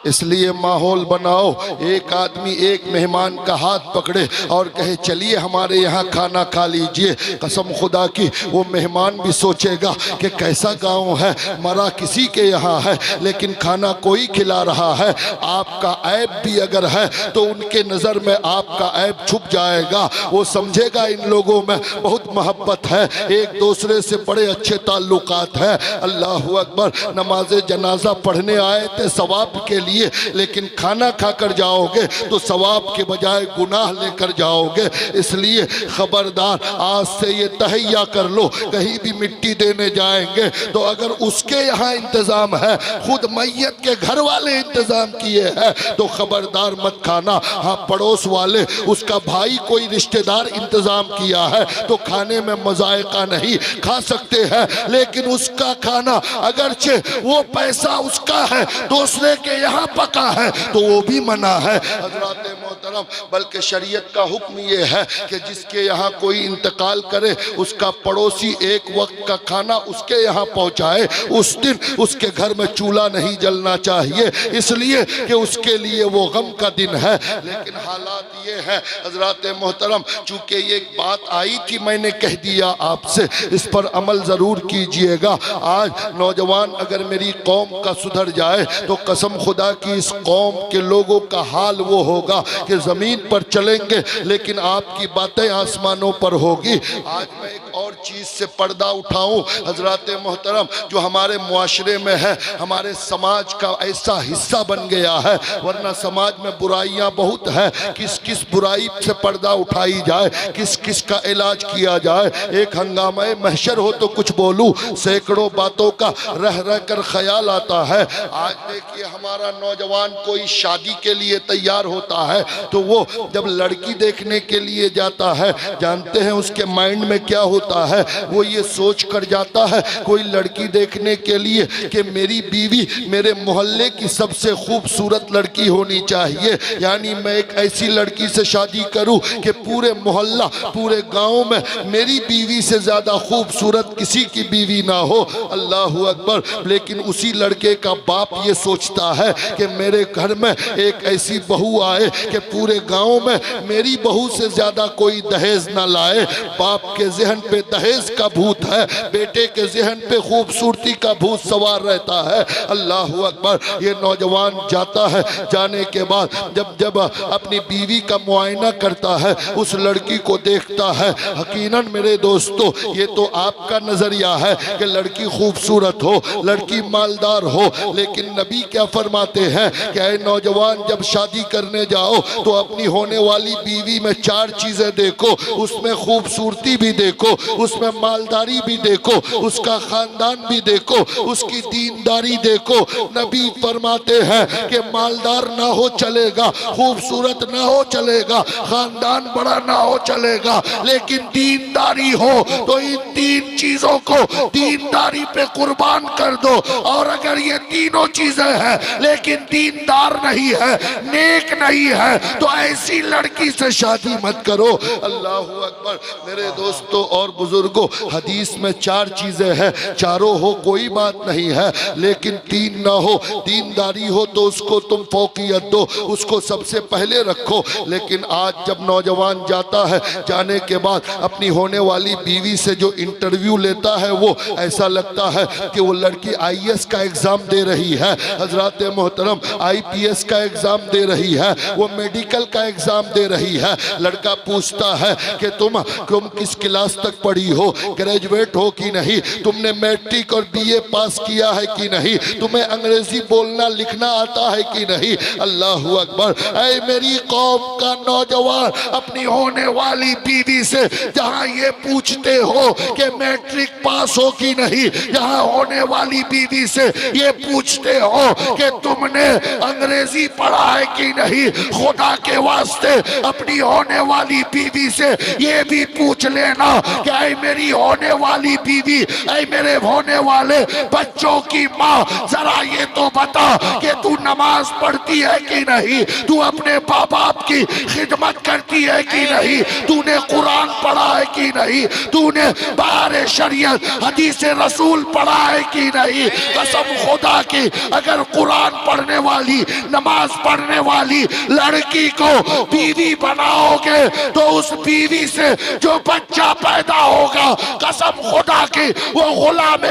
इसलिए माहौल बनाओ, एक आदमी एक मेहमान का हाथ पकड़े और कहे चलिए हमारे यहाँ खाना खा लीजिए। कसम खुदा की वो मेहमान भी सोचेगा कि कैसा गांव है, मरा किसी के यहाँ है लेकिन खाना कोई खिला रहा है। आपका ऐब भी अगर है तो उनके नज़र में आपका ऐब छुप जाएगा। वो समझेगा इन लोगों में बहुत मोहब्बत है, एक दूसरे से बड़े अच्छे ताल्लुकात हैं। अल्लाह अकबर। नमाज जनाजा पढ़ने आए थे सवाब के लिए, लिए, लेकिन खाना खाकर जाओगे तो सवाब के बजाय गुनाह लेकर जाओगे। इसलिए खबरदार, आज से ये तहैया कर लो, कहीं भी मिट्टी देने जाएंगे तो अगर उसके यहाँ इंतजाम है, खुद मैयत के घर वाले इंतजाम किए हैं, तो खबरदार मत खाना। हाँ, पड़ोस वाले, उसका भाई कोई रिश्तेदार इंतजाम किया है तो खाने में मजायका नहीं, खा सकते हैं, लेकिन उसका खाना अगरचे वो पैसा उसका है, दूसरे के यहाँ पका है, तो वो भी मना है हजरात मोहतरम। बल्कि शरीयत का हुक्म ये है कि जिसके यहाँ कोई इंतकाल करे उसका पड़ोसी एक वक्त का खाना उसके यहाँ पहुँचाए। उस दिन उसके घर में चूल्हा नहीं जलना चाहिए, इसलिए कि उसके लिए वो गम का दिन है। लेकिन हालात ये है हजरात मोहतरम, चूंकि ये बात आई थी मैंने कह दिया आपसे, इस पर अमल ज़रूर कीजिएगा। आज नौजवान अगर मेरी कौम का सुधर जाए तो कसम खुदा की इस कौम के लोगों का हाल वो होगा कि ज़मीन पर चलेंगे लेकिन आपकी बातें आसमानों पर होगी। आज मैं एक और चीज़ से पर्दा उठाऊं हजरात मोहतरम, जो हमारे मुआशरे में है, हमारे समाज का ऐसा हिस्सा बन गया है, वरना समाज में बुराइयां बहुत है, किस किस बुराई से पर्दा उठाई जाए, किस किस का इलाज किया जाए। एक हंगामा महशर हो तो कुछ बोलूं, सैकड़ों बातों का रह रह कर ख्याल आता है। आज देखिए हमारा नौजवान कोई शादी के लिए तैयार होता है तो वो जब लड़की देखने के लिए जाता है, जानते हैं उसके माइंड में क्या होता है? वो ये सोच कर जाता है कोई लड़की देखने के लिए कि मेरी बीवी मेरे मोहल्ले की सबसे खूबसूरत लड़की होनी चाहिए, यानी मैं एक ऐसी लड़की से शादी करूं कि पूरे मोहल्ला पूरे गांव में मेरी बीवी से ज्यादा खूबसूरत किसी की बीवी ना हो। अल्लाह अकबर। लेकिन उसी लड़के का बाप ये सोचता है कि मेरे घर में एक ऐसी बहू आए कि पूरे गांव में मेरी बहू से ज्यादा कोई दहेज ना लाए। बाप के जहन पे दहेज का भूत है, बेटे के जहन पे खूबसूरती का भूत सवार रहता है। अल्लाह अकबर। ये नौजवान जाता है, जाने के बाद जब जब अपनी बीवी का मुआयना करता है, उस लड़की को देखता है, यकीनन मेरे दोस्तों ये तो आपका नजरिया है कि लड़की खूबसूरत हो, लड़की मालदार हो, लेकिन नबी क्या फरमाते हैं कि ऐ नौजवान जब शादी करने जाओ तो अपनी होने वाली बीवी में चार चीजें देखो, उसमें खूबसूरती भी देखो, उसमें मालदारी भी देखो, उसका खानदान भी देखो, उसकी दीनदारी देखो। नबी फरमाते हैं कि मालदार ना हो चलेगा, खूबसूरत ना हो चलेगा, खानदान बड़ा ना हो चलेगा, लेकिन दीनदारी हो तो इन तीन चीजों को दीनदारी पे कुर्बान कर दो। और अगर ये तीनों चीजें हैं लेकिन दीनदार नहीं है, नेक नहीं है, तो ऐसी लड़की से शादी मत करो। अल्लाह अकबर। मेरे दोस्तों और बुजुर्गों, हदीस में चार चीजें हैं, चारों हो कोई बात नहीं है, लेकिन तीन ना हो, दीनदारी हो तो उसको तुम फौकियत दो, उसको सबसे पहले रखो। लेकिन आज जब नौजवान जाता है, जाने के बाद अपनी होने वाली बीवी से जो इंटरव्यू लेता है, वो ऐसा लगता है कि वो लड़की IAS का एग्जाम दे रही है, हजरात मोहतरम IPS का एग्जाम दे रही है, वो मेडिकल का एग्जाम दे रही है। लड़का पूछता है कि तुम किस क्लास तक पढ़ी हो, ग्रेजुएट हो कि नहीं, तुमने मैट्रिक और BA पास किया है कि नहीं, तुम्हें अंग्रेजी बोलना लिखना आता है कि नहीं। अल्लाह अकबर। ऐ मेरी कौम का नौजवान, अपनी होने वाली बीवी से जहाँ ये पूछते हो कि मैट्रिक पास हो कि नहीं, यहाँ होने वाली बीवी से ये पूछते हो कि तुमने अंग्रेजी पढ़ा है कि नहीं, खुदा के वास्ते अपनी होने वाली बीवी से ये भी पूछ लेना कि ऐ मेरी होने वाली बीवी, ऐ मेरे होने वाले बच्चों की माँ, जरा ये तो बता कि तू नमाज पढ़ती है कि नहीं, तू अपने बाप बाप की खिदमत करती है कि नहीं, तूने कुरान पढ़ा है कि नहीं, तूने बारे शरीयत हदीस रसूल पढ़ा है कि नहीं। कसम खुदा की, अगर कुरान पढ़ने वाली नमाज पढ़ने वाली लड़की को बीवी बनाओगे तो उस बीवी से जो बच्चा पैदा होगा, कसम खुदा की, वो गुलाम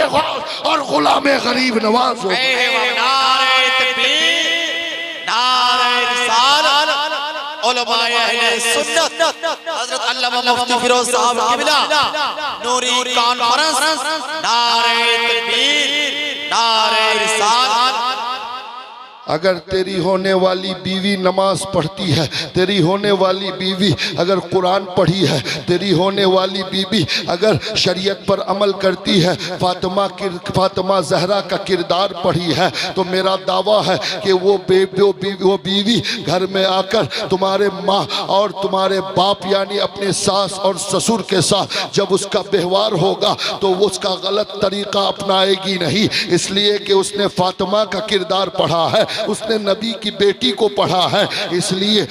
और गुलाम गरीब नवाज होगा। नारे तकबीर, नारे रिसालत, उलमाए अहले सुन्नत, हजरत अल्लामा मुफ्ती फिरोज साहब किबला, नूरी कॉन्फ्रेंस, नारे तकबीर, नारे रिसालत। अगर तेरी होने वाली बीवी नमाज पढ़ती है, तेरी होने वाली बीवी अगर कुरान पढ़ी है, तेरी होने वाली बीवी अगर शरीयत पर अमल करती है, फातिमा ज़हरा का किरदार पढ़ी है, तो मेरा दावा है कि वो बीवी घर में आकर तुम्हारे माँ और तुम्हारे बाप यानी अपने सास और ससुर के साथ जब उसका व्यवहार होगा तो वो उसका गलत तरीका अपनाएगी नहीं, इसलिए कि उसने फातिमा का किरदार पढ़ा है, उसने नबी की बेटी को पढ़ा है। इसलिए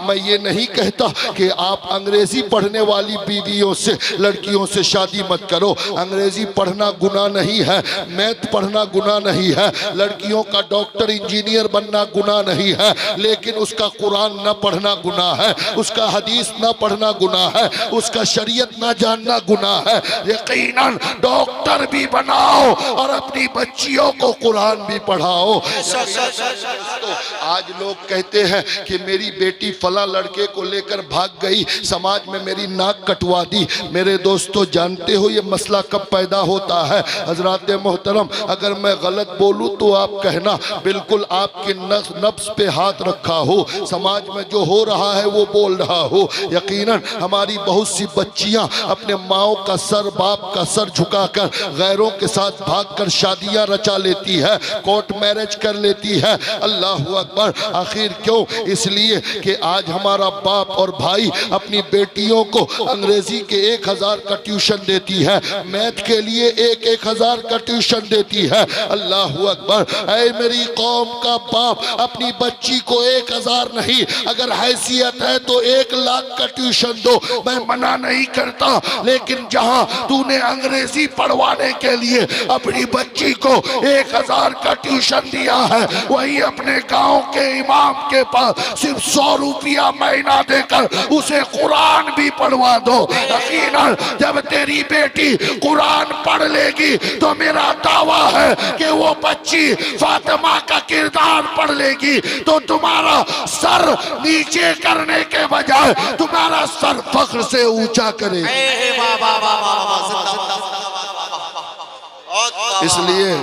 मैं ये नहीं कहता कि आप अंग्रेजी पढ़ने वाली बीवियों से, लड़कियों से शादी मत करो। अंग्रेजी पढ़ना गुनाह नहीं है, मैथ पढ़ना गुनाह नहीं है, लड़कियों का डॉक्टर इंजीनियर बनना गुनाह नहीं है, लेकिन उसका कुरान न पढ़ना गुनाह है, उसका हदीस न पढ़ना गुनाह है, उसका शरीयत न जानना गुनाह है। यकीनन डॉक्टर भी बनाओ और अपनी बच्चियों को कुरान भी पढ़ाओ। तो आज लोग कहते हैं कि मेरी बेटी फला लड़के को लेकर भाग गई, समाज में मेरी नाक कटवा दी। मेरे दोस्तों, जानते हो ये मसला कब पैदा होता है? हजरात मोहतरम, अगर मैं गलत बोलूं तो आप कहना, बिल्कुल आपके नफ्स पे हाथ रखा हो, समाज में जो हो रहा है वो बोल रहा हो। यकीनन हमारी बहुत सी बच्चियां अपने माओ का सर, बाप का सर झुकाकर गैरों के साथ भागकर शादियां रचा लेती है, कोर्ट मैरिज कर लेती है। अल्लाहु अकबर। आखिर क्यों? इसलिए कि आज हमारा बाप और भाई अपनी बेटियों को अंग्रेजी के 1000 का ट्यूशन देती है, मैथ के लिए 1000 का ट्यूशन देती है। अल्लाहु अकबर। ऐ मेरी कौम का बाप, अपनी बच्ची को 1000 नहीं, अगर हैसियत है तो 1 लाख का ट्यूशन दो, मैं मना नहीं करता। लेकिन जहां तूने अंग्रेजी पढ़वाने के लिए अपनी बच्ची को 1000 का ट्यूशन दिया है, वही अपने गांव के इमाम के पास सिर्फ 100 रुपया महीना देकर उसे कुरान भी पढ़वा दो। यकीनन जब तेरी बेटी कुरान पढ़ लेगी तो मेरा दावा है कि वो बच्ची फातिमा का किरदार पढ़ लेगी, तो तुम्हारा सर नीचे करने के बजाय तुम्हारा सर फख्र से ऊंचा करेगा। इसलिए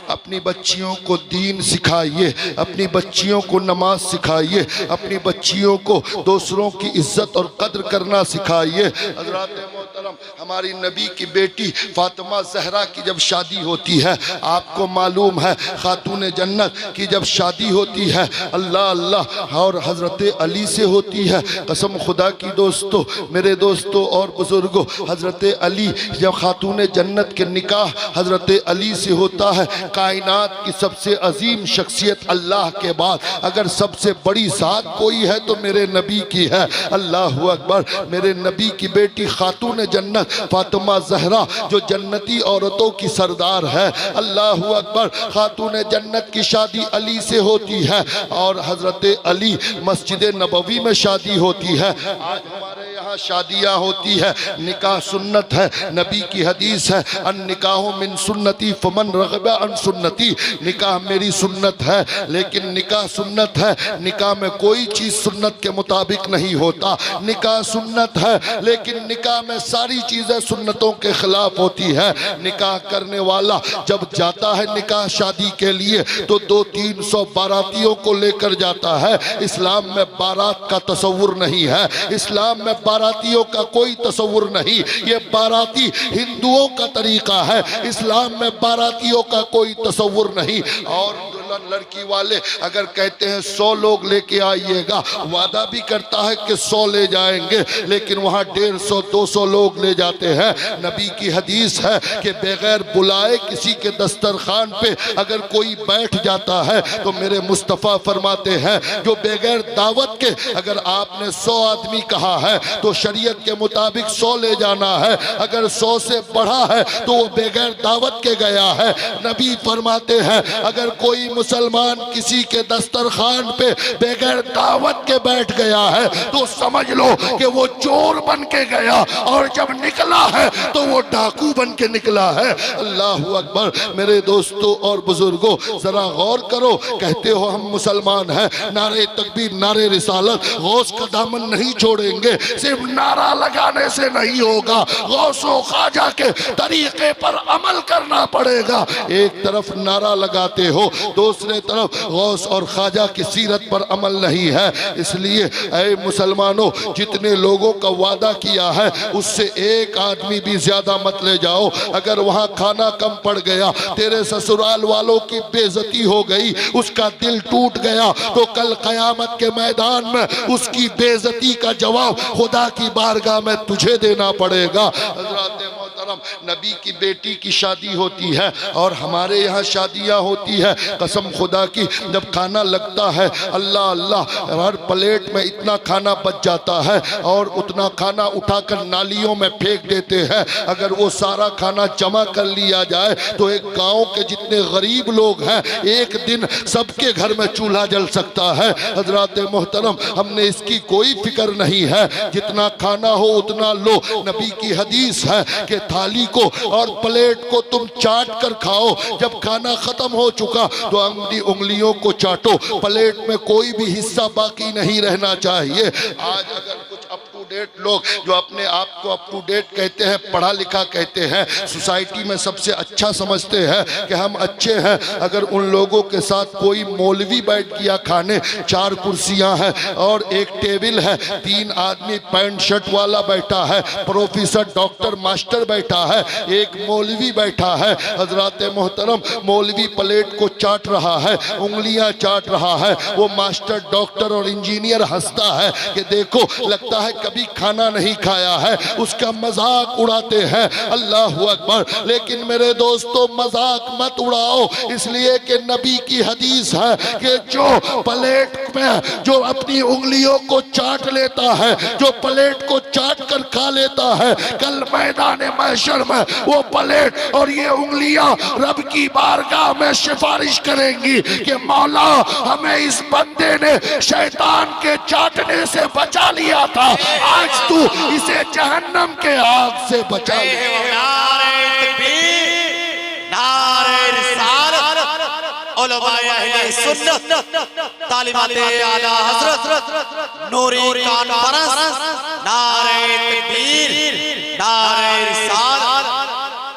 अपनी बच्चियों को दीन सिखाइए, अपनी बच्चियों को नमाज सिखाइए, अपनी बच्चियों को दूसरों की इज्जत और कद्र करना सिखाइए। हज़रात मोहतरम, हमारी नबी की बेटी फातिमा ज़हरा की जब शादी होती है, आपको मालूम है खातून जन्नत की जब शादी होती है, अल्लाह अल्लाह, और हज़रत अली से होती है। कसम खुदा की दोस्तों, मेरे दोस्तों और बुजुर्गों, हज़रत अली जब खातून जन्नत के निकाह हज़रत अली से होता है, कायनात की सबसे अजीम शख्सियत अल्लाह के बाद अगर सबसे बड़ी ज़ात कोई है तो मेरे नबी की है। अल्लाहु अकबर। मेरे नबी की बेटी खातून जन्नत फातिमा ज़हरा जो जन्नती औरतों की सरदार है, अल्लाहु अकबर। खातून जन्नत की शादी अली से होती है और हज़रत अली मस्जिद नबवी में शादी होती है। आज हमारे यहाँ शादियाँ होती है, निकाह सुन्नत है, नबी की हदीस है, अन निकाह मिन सुन्नती फमन रग़िबा अन सुन्नती। निकाह मेरी सुन्नत है, लेकिन निकाह सुन्नत है, निकाह में कोई चीज़ सुन्नत के मुताबिक नहीं होता। निकाह सुन्नत है, लेकिन निकाह में सारी चीज़ें सुन्नतों के खिलाफ होती है। निकाह करने वाला जब जाता है निकाह शादी के लिए तो 200-300 बारातियों को लेकर जाता है। इस्लाम में बारात का तसव्वुर नहीं है, इस्लाम में बारातियों का कोई तसव्वुर नहीं। ये बाराती हिंदुओं का तरीका है, इस्लाम में बारातियों का कोई तसव्वुर नहीं। और लड़की वाले अगर कहते हैं 100 लोग लेके आइएगा, वादा भी करता है कि 100 ले जाएंगे, लेकिन वहाँ 150-200 लोग ले जाते हैं। नबी की हदीस है कि बगैर बुलाए किसी के दस्तरखान पे अगर कोई बैठ जाता है तो मेरे मुस्तफ़ा फरमाते हैं जो बगैर दावत के, अगर आपने 100 आदमी कहा है तो शरीयत के मुताबिक 100 ले जाना है, अगर 100 से बढ़ा है तो वो बगैर दावत के गया है। नबी फरमाते हैं अगर कोई मुसलमान किसी के दस्तरखान पे बगैर दावत के बैठ गया है तो समझ लो कि वो चोर बन के गया, और जब निकला है तो वो डाकू बन के निकला है। अल्लाहु अकबर। मेरे दोस्तों और बुजुर्गों, जरा गौर करो, कहते हो हम मुसलमान हैं, नारे तकबीर, नारे रिसालत, गौस का दामन नहीं छोड़ेंगे। सिर्फ नारा लगाने से नहीं होगा, गौसो ख्वाजा के तरीके पर अमल करना पड़ेगा। एक तरफ नारा लगाते हो, दूसरे तरफ गौस और ख्वाजा की सीरत पर अमल नहीं है। इसलिए ऐ मुसलमानों, जितने लोगों का वादा किया है उससे एक आदमी भी ज्यादा मत ले जाओ। अगर वहाँ खाना कम पड़ गया, तेरे ससुराल वालों की बेइज्जती हो गई, उसका दिल टूट गया, तो कल कयामत के मैदान में उसकी बेइज्जती का जवाब खुदा की बारगाह में तुझे देना पड़ेगा। हज़रात मोहतरम, नबी की बेटी की शादी होती है और हमारे यहाँ शादियाँ होती है। कसम खुदा की, जब खाना लगता है, अल्लाह अल्लाह, हर प्लेट में इतना खाना बच जाता है और उतना खाना उठाकर नालियों में फेंक देते हैं। अगर वो सारा खाना जमा कर लिया जाए तो एक गांव के जितने गरीब लोग हैं, एक दिन सबके घर में चूल्हा जल सकता है। हजरात मोहतरम, हमने इसकी कोई फिक्र नहीं है, जितना खाना हो उतना लो। नबी की हदीस है कि थाली को और प्लेट को तुम चाट कर खाओ, जब खाना खत्म हो चुका तो उंगलियों को चाटो, प्लेट में कोई भी हिस्सा बाकी नहीं रहना चाहिए। आज अगर कुछ अप टू डेट लोग जो अपने आप को अप टू डेट कहते हैं, पढ़ा लिखा कहते हैं, सोसाइटी में सबसे अच्छा समझते हैं कि हम अच्छे हैं, अगर उन लोगों के साथ कोई मौलवी बैठ गया खाने, 4 कुर्सियां हैं और एक टेबल है, 3 आदमी पैंट शर्ट वाला बैठा है, प्रोफेसर डॉक्टर मास्टर बैठा है, एक मौलवी बैठा है। हजरात मोहतरम, मौलवी प्लेट को चाट रहा है, उंगलियां चाट रहा है, वो मास्टर डॉक्टर और इंजीनियर हंसता है कि देखो, लगता है कभी खाना नहीं खाया है, उसका मजाक उड़ाते हैं। अल्लाह अकबर। लेकिन मेरे दोस्तों, मजाक मत उड़ाओ, इसलिए कि नबी की हदीस है कि जो प्लेट में जो अपनी उंगलियों को चाट लेता है, जो प्लेट को चाट कर खा लेता है, कल मैदान महशर में वो प्लेट और ये उंगलियां रब की बारगाह में सिफारिश करेंगी कि मौला, हमें इस बंदे ने शैतान के चाटने से बचा लिया था, आज तू इसे जहन्नम के आग से बचा लिया। नारे तकबीर, नारे रिसालत, उलमाए अहले सुन्नत, तालिमाते आला हज़रत, नूरी कॉन्फ्रेंस, नारे तकबीर, नारे रिसालत।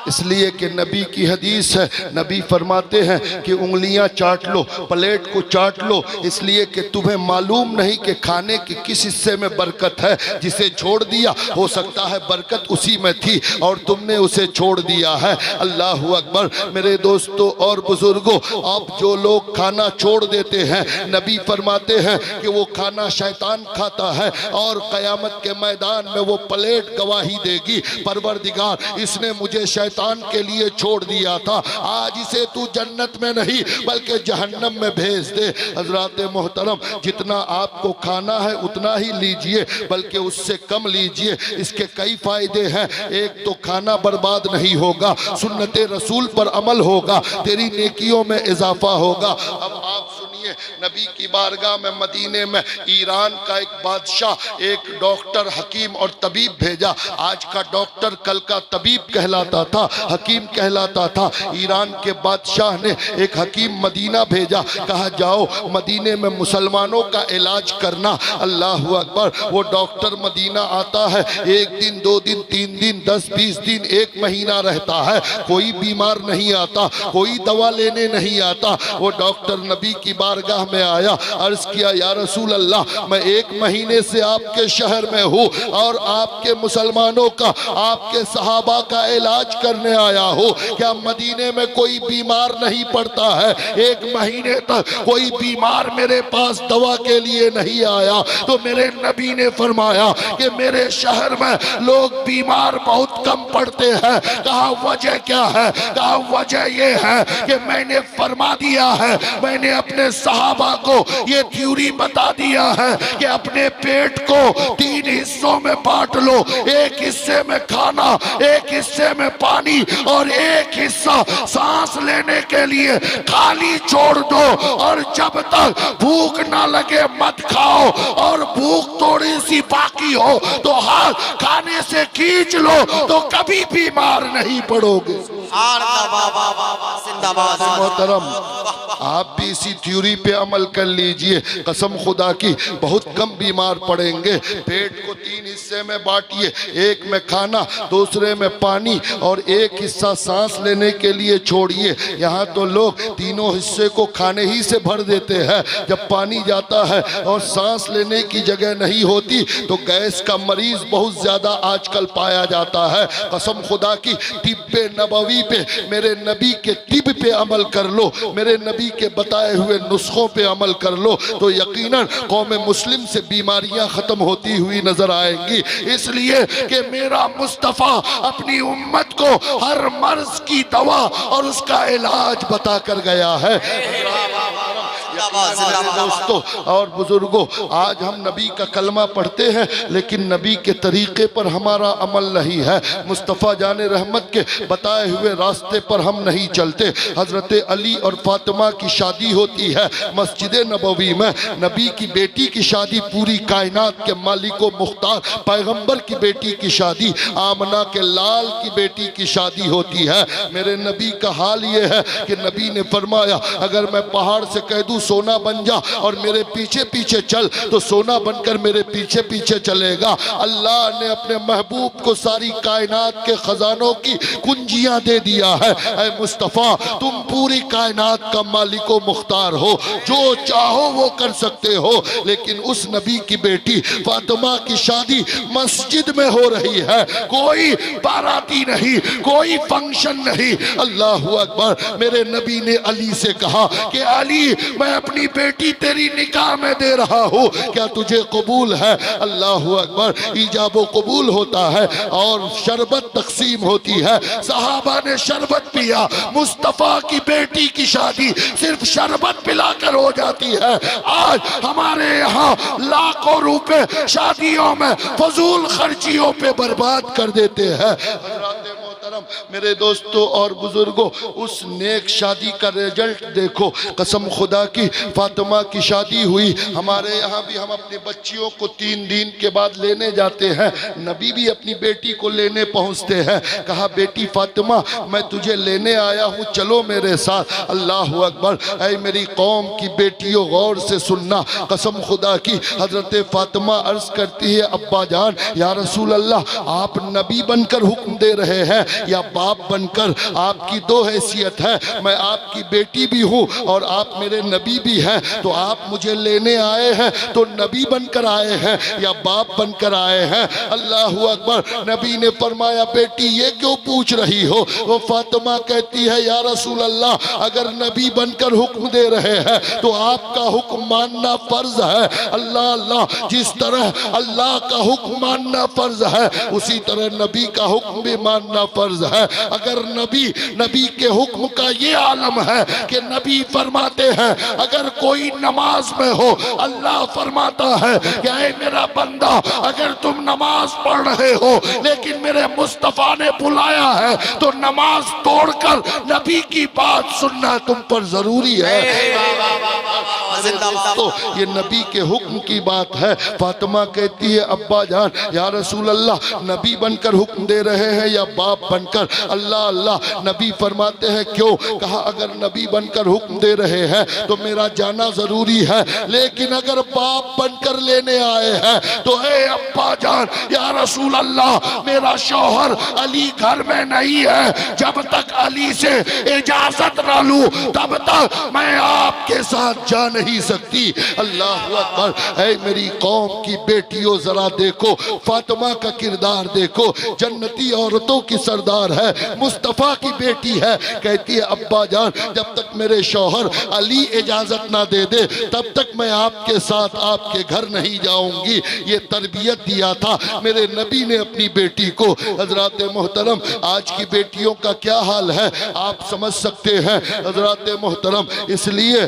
इसलिए कि नबी की हदीस है, नबी फरमाते हैं कि उंगलियां चाट लो, प्लेट को चाट लो, इसलिए कि तुम्हें मालूम नहीं कि खाने के किस हिस्से में बरकत है। जिसे छोड़ दिया, हो सकता है बरकत उसी में थी और तुमने उसे छोड़ दिया है। अल्लाह अकबर। मेरे दोस्तों और बुजुर्गों, अब जो लोग खाना छोड़ देते हैं, नबी फरमाते हैं कि वो खाना शैतान खाता है और क़यामत के मैदान में वो प्लेट गवाही देगी, परवरदिगार, इसने मुझे शैतान के लिए छोड़ दिया था, आज इसे तू जन्नत में नहीं बल्कि जहन्नम में भेज दे। हजरात मोहतरम, जितना आपको खाना है उतना ही लीजिए, बल्कि उससे कम लीजिए। इसके कई फायदे हैं। एक तो खाना बर्बाद नहीं होगा, सुन्नते रसूल पर अमल होगा, तेरी नेकियों में इजाफा होगा। अब आप सुनिए, नबी की बारगाह में मदीने में ईरान का एक बादशाह एक डॉक्टर, हकीम और तबीब भेजा। आज का डॉक्टर कल का तबीब कहलाता था, हकीम कहलाता था। ईरान के बादशाह ने एक हकीम मदीना भेजा, कहा जाओ मदीने में मुसलमानों का इलाज करना। अल्लाह अकबर। वो डॉक्टर मदीना आता है, 1 दिन 2 दिन 3 दिन 10-20 दिन 1 महीना रहता है, कोई बीमार नहीं आता, कोई दवा लेने नहीं आता। वो डॉक्टर नबी की बारगाह में आया, अर्ज किया, या रसूल अल्लाह, मैं 1 महीने से आपके शहर में हूँ और आपके मुसलमानों का, आपके सहाबा का इलाज करने आया हो, क्या मदीने में कोई बीमार नहीं पड़ता है? 1 महीने तक कोई बीमार मेरे पास दवा के लिए नहीं आया। तो मेरे नबी ने फरमाया कि मेरे शहर में लोग बीमार बहुत कम पड़ते हैं। कहा वजह क्या है? कहा वजह ये है कि मैंने फरमा दिया है, मैंने अपने सहाबा को ये थ्योरी बता दिया है कि अपने पेट को 3 हिस्सों में बांट लो, 1 हिस्से में खाना, 1 हिस्से में पानी और 1 हिस्सा सांस लेने के लिए खाली छोड़ दो। और जब तक भूख ना लगे मत खाओ, और भूख थोड़ी सी बाकी हो तो हाथ खाने से खींच लो, तो कभी बीमार नहीं पड़ोगे। जिंदाबाद। मोहतरम, आप भी इसी थ्योरी पे अमल कर लीजिए। कसम खुदा की बहुत कम बीमार पड़ेंगे। पेट को 3 हिस्से में बांटिए, एक में खाना, दूसरे में पानी और एक हिस्सा सांस लेने के लिए छोड़िए। यहाँ तो लोग तीनों हिस्से को खाने ही से भर देते हैं। जब पानी जाता है और सांस लेने की जगह नहीं होती तो गैस का मरीज बहुत ज्यादा आजकल पाया जाता है। कसम खुदा की तिब्बे नबवी पे, मेरे नबी के तिब पे अमल कर लो, मेरे नबी के बताए हुए नुस्खों पे अमल कर लो तो यकीनन कौम मुस्लिम से बीमारियां खत्म होती हुई नजर आएंगी। इसलिए कि मेरा मुस्तफ़ा अपनी उम्मत को हर मर्ज की दवा और उसका इलाज बता कर गया है। दोस्तों और बुजुर्गों, आज हम नबी का कलमा पढ़ते हैं लेकिन नबी के तरीके पर हमारा अमल नहीं है। मुस्तफ़ा जाने रहमत के बताए हुए रास्ते पर हम नहीं चलते। हजरत अली और फातिमा की शादी होती है मस्जिद नबवी में। नबी की बेटी की शादी, पूरी कायनात के मालिको मुख्तार पैगंबर की बेटी की शादी, आमना के लाल की बेटी की शादी होती है। मेरे नबी का हाल ये है कि नबी ने फरमाया अगर मैं पहाड़ से कह दूं सोना बन जा और मेरे पीछे पीछे चल तो सोना बनकर मेरे पीछे पीछे चलेगा। अल्लाह ने अपने महबूब को सारी कायनात के खजानों की कुंजियां दे दिया है। ऐ मुस्तफ़ा, तुम पूरी कायनात का मालिको मुख्तार हो, जो चाहो वो कर सकते हो। लेकिन उस नबी की बेटी फातिमा की शादी मस्जिद में हो रही है, कोई बाराती नहीं, कोई फंक्शन नहीं। अल्लाह अकबर। मेरे नबी ने अली से कहा कि अली, मैं अपनी बेटी तेरी निकाह में दे रहा हूँ, क्या तुझे कबूल है? अल्लाह अकबर। इजाबो कबूल होता है और शरबत तकसीम होती है। सहाबा ने शरबत पिया। मुस्तफ़ा की बेटी की शादी सिर्फ शरबत पिलाकर हो जाती है। आज हमारे यहाँ लाखों रुपए शादियों में फजूल खर्चियों पे बर्बाद कर देते हैं। मेरे दोस्तों और बुजुर्गों, उस नेक शादी का रिजल्ट देखो। कसम खुदा की फातिमा की शादी हुई। हमारे यहाँ भी हम अपनी बच्चियों को 3 दिन के बाद लेने जाते हैं। नबी भी अपनी बेटी को लेने पहुँचते हैं। कहा बेटी फातिमा, मैं तुझे लेने आया हूँ, चलो मेरे साथ। अल्लाह अकबर। ऐ मेरी कौम की बेटियों, गौर से सुनना। कसम खुदा की हजरत फातिमा अर्ज करती है अब्बा जान, या रसूल अल्लाह, आप नबी बनकर हुक्म दे रहे हैं या बाप बनकर? आपकी 2 हैसियत है, मैं आपकी बेटी भी हूँ और आप मेरे नबी भी हैं। तो आप मुझे लेने आए हैं तो नबी बनकर आए हैं या बाप बनकर आए हैं? अल्लाह अकबर। नबी ने फरमाया बेटी ये क्यों पूछ रही हो? वो फातिमा कहती है या रसूल अल्लाह, अगर नबी बनकर हुक्म दे रहे हैं तो आपका हुक्म मानना फर्ज है। अल्लाह अल्लाह, जिस तरह अल्लाह का हुक्म मानना फर्ज है उसी तरह नबी का हुक्म भी मानना फर्ज है। अगर नबी के हुक्म का ये आलम है कि नबी फरमाते हैं अगर कोई नमाज में हो, अल्लाह फरमाता है कि ऐ मेरा बंदा, अगर तुम नमाज पढ़ रहे हो लेकिन मेरे मुस्तफा ने बुलाया है तो नमाज तोड़कर नबी की बात सुनना तुम पर जरूरी है। तो ये नबी के हुक्म की बात है। फातिमा कहती है अब्बा जान, या रसूल अल्लाह, नबी बनकर हुक्म दे रहे हैं या बाप बनकर? अल्लाह अल्लाह। नबी फरमाते हैं क्यों? कहा अगर नबी बनकर हुक्म दे रहे हैं तो मेरा जाना जरूरी है, लेकिन अगर बाप बनकर लेने आए हैं तो हे अब्बा जान, या रसूल अल्लाह, मेरा शौहर अली घर में नहीं है, जब तक अली से इजाजत ना लूं तब तक मैं आपके साथ जा नहीं सकती। अल्लाह अकबर। ऐ मेरी कौम की बेटियों, जरा देखो फातिमा का किरदार देखो। जन्नती औरतों की सरदार है, मुस्तफ़ा की बेटी है। कहती है अब्बा जान, जब तक मेरे शौहर अली इजाजत ना दे दे तब तक मैं आपके साथ आपके घर नहीं जाऊंगी। ये तरबियत दिया था मेरे नबी ने अपनी बेटी को। हजरात मोहतरम, आज की बेटियों का क्या हाल है आप समझ सकते हैं। हजरात मोहतरम, इसलिए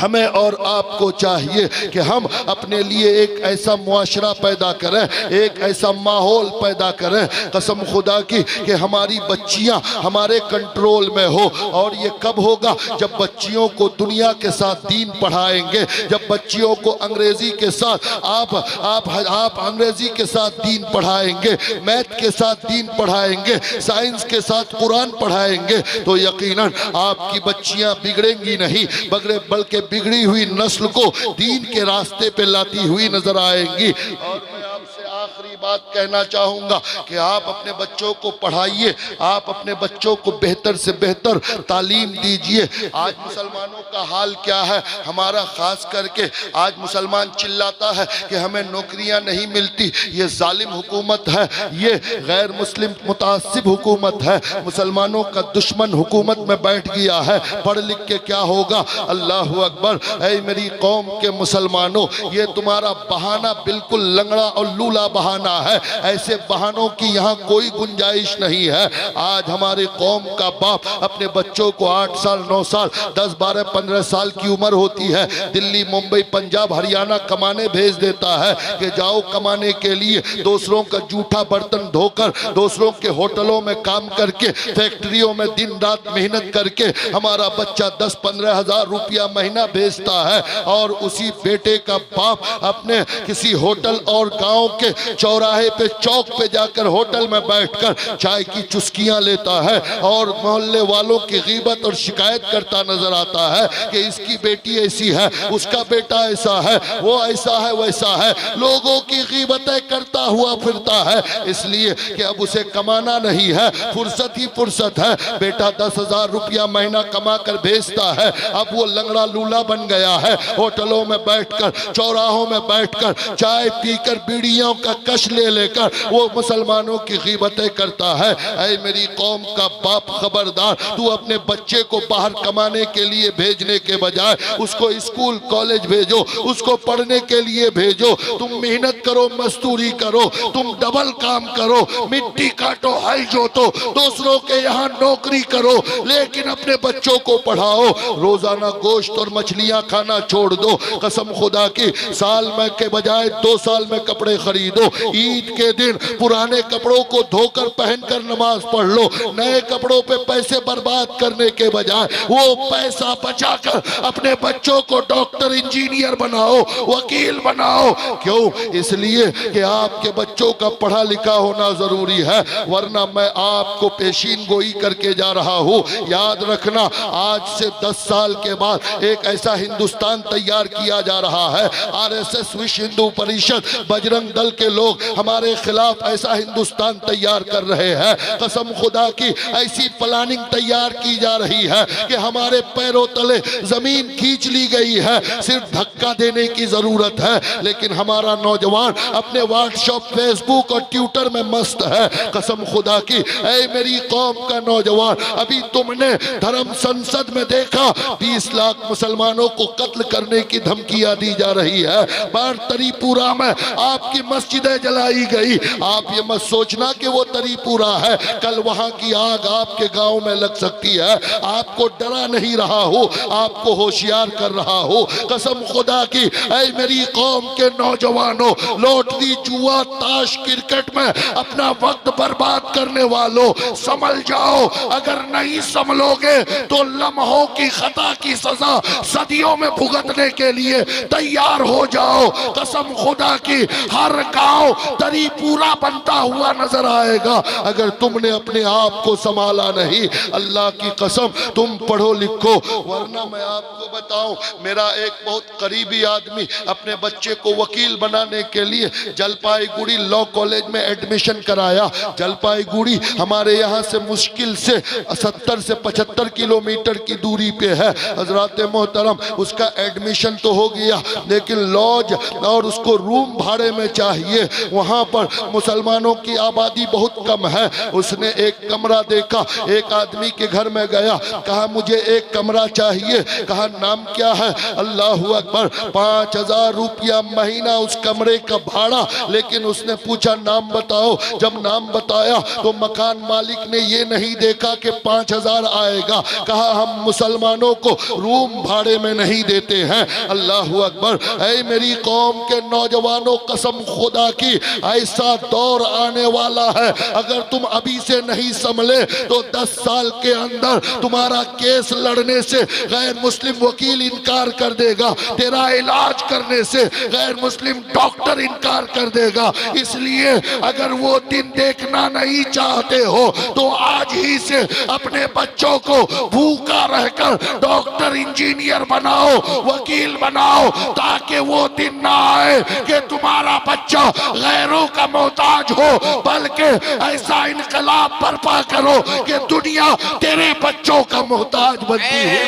हमें और आपको चाहिए कि हम अपने लिए एक ऐसा मुआशरा पैदा करें, एक ऐसा माहौल पैदा करें कसम खुदा की कि हमारी बच्चियां हमारे कंट्रोल में हो। और ये कब होगा? जब बच्चियों को दुनिया के साथ दीन पढ़ाएंगे, जब बच्चियों को अंग्रेजी के साथ आप अंग्रेजी के साथ दीन पढ़ाएंगे, मैथ के साथ दीन पढ़ाएंगे, साइंस के साथ कुरान पढ़ाएंगे, तो यकीनन आपकी बच्चियां बिगड़ेंगी नहीं बल्कि बिगड़ी हुई नस्ल को दीन के रास्ते पे लाती हुई नजर आएंगी। और मैं आपसे आखिरी बात कहना चाहूंगा कि आप अपने बच्चों को पढ़ाइए, आप अपने बच्चों को बेहतर से बेहतर तालीम दीजिए। आज मुसलमानों का हाल क्या है? हमारा खास करके आज मुसलमान चिल्लाता है कि हमें नौकरियां नहीं मिलती। ये जालिम हुकूमत है, ये गैर मुस्लिम मुतासिब हुकूमत है, मुसलमानों का दुश्मन हुकूमत में बैठ गया है। पढ़ लिख के क्या होगा? अल्लाह अकबर। ऐ मेरी कौम के मुसलमानों, ये तुम्हारा बहाना बिल्कुल लंगड़ा और लूला बहाना है। ऐसे बहानों की यहाँ कोई गुंजाइश नहीं है। आज हमारे कौम का बाप अपने बच्चों को 8 साल 9 साल 10 12 15 साल की उम्र होती है, दिल्ली मुंबई पंजाब हरियाणा कमाने भेज देता है कि जाओ कमाने के लिए, दूसरों का जूठा बर्तन धोकर, दूसरों के होटलों में काम करके, फैक्ट्रियों में दिन रात मेहनत करके हमारा बच्चा 10-15 हजार रुपया महीना भेजता है। और उसी बेटे का बाप अपने किसी होटल और गांव के चौराहे पे चौक पे जाकर होटल में बैठकर चाय की चुस्कियां लेता है और मोहल्ले वालों की गीबत और शिकायत करता नजर आता है कि इसकी बेटी ऐसी है, उसका बेटा ऐसा है, वो ऐसा है वैसा है। लोगों की गीबतें करता हुआ फिरता है, इसलिए कि अब उसे कमाना नहीं है, फुर्सत ही फुर्सत है। बेटा 10,000 रुपया महीना कमा कर भेजता है, अब वो लंगड़ा लूला बन गया है। होटलों में बैठकर, चौराहों में बैठकर चाय पीकर, बीड़ियों का कश ले लेकर वो मुसलमानों की गीबतें करता है। ऐ मेरी कौम का बाप, खबरदार, तू अपने बच्चे को बाहर कमाने के लिए भेजने के बजाय उसको स्कूल कॉलेज भेजो, उसको पढ़ने के लिए भेजो। तुम मेहनत करो, मजदूरी करो, तुम डबल काम करो, मिट्टी काटो, हल जोतो, दूसरों के यहाँ नौकरी करो, लेकिन अपने बच्चों को पढ़ाओ। रोजाना गोश्त और मछलियां खाना छोड़ दो। कसम खुदा की, साल में के बजाय 2 साल में कपड़े खरीदो। ईद के दिन पुराने कपड़ों को धोकर पहनकर नमाज पढ़ लो। नए कपड़ों पे पैसे बर्बाद करने के बजाय वो पैसा बचाकर अपने बच्चों को डॉक्टर इंजीनियर बनाओ, वकील बनाओ। क्यों? इसलिए कि आपके बच्चों का पढ़ा लिखा होना जरूरी है, वरना मैं आपको पेशीन गोई करके जा रहा हूँ। याद रखना, आज से 10 साल के बाद एक ऐसा हिंदुस्तान तैयार किया जा रहा है। आरएसएस, विश्व हिंदू परिषद, बजरंग दल के लोग हमारे खिलाफ ऐसा हिंदुस्तान तैयार कर रहे हैं। कसम खुदा की, ऐसी प्लानिंग तैयार की जा रही है कि हमारे पैरों तले जमीन खींच ली गई है, सिर्फ धक्का देने की जरूरत है। लेकिन हमारा नौजवान अपने व्हाट्सएप, फेसबुक और ट्विटर में मस्त है। कसम खुदा की, ऐ मेरी कौम का नौजवान, अभी तुमने धर्म संसद में देखा 20 लाख मुसलमानों को कत्ल करने की धमकियां दी जा रही है। बार तरीपुरा में आपकी मस्जिदें जलाई गई। आप ये मत सोचना कि वो तरीपुरा है, कल वहां की आग आपके गांव में लग सकती है। आपको डरा नहीं रहा हो, आपको होशियार कर रहा हो। कसम खुदा की, ऐ मेरी कौम के नौजवानों, लॉटरी, जुआ, ताश, क्रिकेट में अपना वक्त बर्बाद करने वालों, संभल जाओ। अगर नहीं संभलोगे तो लम्हों की खता की सजा सदियों में भुगतने के लिए तैयार हो जाओ। कसम खुदा की, हर गांव तरीपुरा बनता हुआ नजर आएगा अगर तुमने अपने आप को संभाला नहीं। अल्लाह की कसम, तुम पढ़ो लिखो, वरना मैं आपको बताऊं, मेरा एक बहुत करीबी आदमी अपने बच्चे को वकील बनाने के लिए जलपाईगुड़ी लॉ कॉलेज में एडमिशन कराया। जलपाईगुड़ी हमारे यहाँ से मुश्किल से 70 से 75 किलोमीटर की दूरी पे है। हजरात मोहतरम, उसका एडमिशन तो हो गया, लेकिन लॉज और उसको रूम भाड़े में चाहिए। वहाँ पर मुसलमानों की आबादी बहुत कम है। उसने एक कमरा देखा, एक आदमी के घर में गया, कहा मुझे एक कमरा चाहिए। कहा नाम क्या है? अल्लाहु अकबर। 5000 रुपया महीना उस कमरे का भाड़ा। लेकिन उसने पूछा नाम बताओ। जब नाम बताया तो मकान मालिक ने ये नहीं देखा कि 5000 आएगा। कहा हम मुसलमानों को रूम भाड़े में नहीं देते हैं। अल्लाहु अकबर। ऐ मेरी कौम के नौजवानों, कसम खुदा की ऐसा दौर आने वाला है, अगर तुम अभी से नहीं संभले तो 10 साल के अंदर तुम्हारा केस लड़ने से गैर मुस्लिम वकील इनकार कर देगा, तेरा इलाज करने से गैर मुस्लिम डॉक्टर इनकार कर देगा। इसलिए अगर वो दिन देखना नहीं चाहते हो तो आज ही से अपने बच्चों को भूखा रहकर डॉक्टर इंजीनियर बनाओ, वकील बनाओ, ताकि वो दिन ना आए कि तुम्हारा बच्चा गैरों का मोहताज हो, बल्कि ऐसा इनकलाब बर्पा करो कि दुनिया तेरे बच्चों का मोहताज बनती है।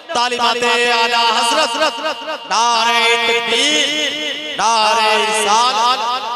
तालिमाते आला हज़रत, नारे तकबीर, नारे रिसालत।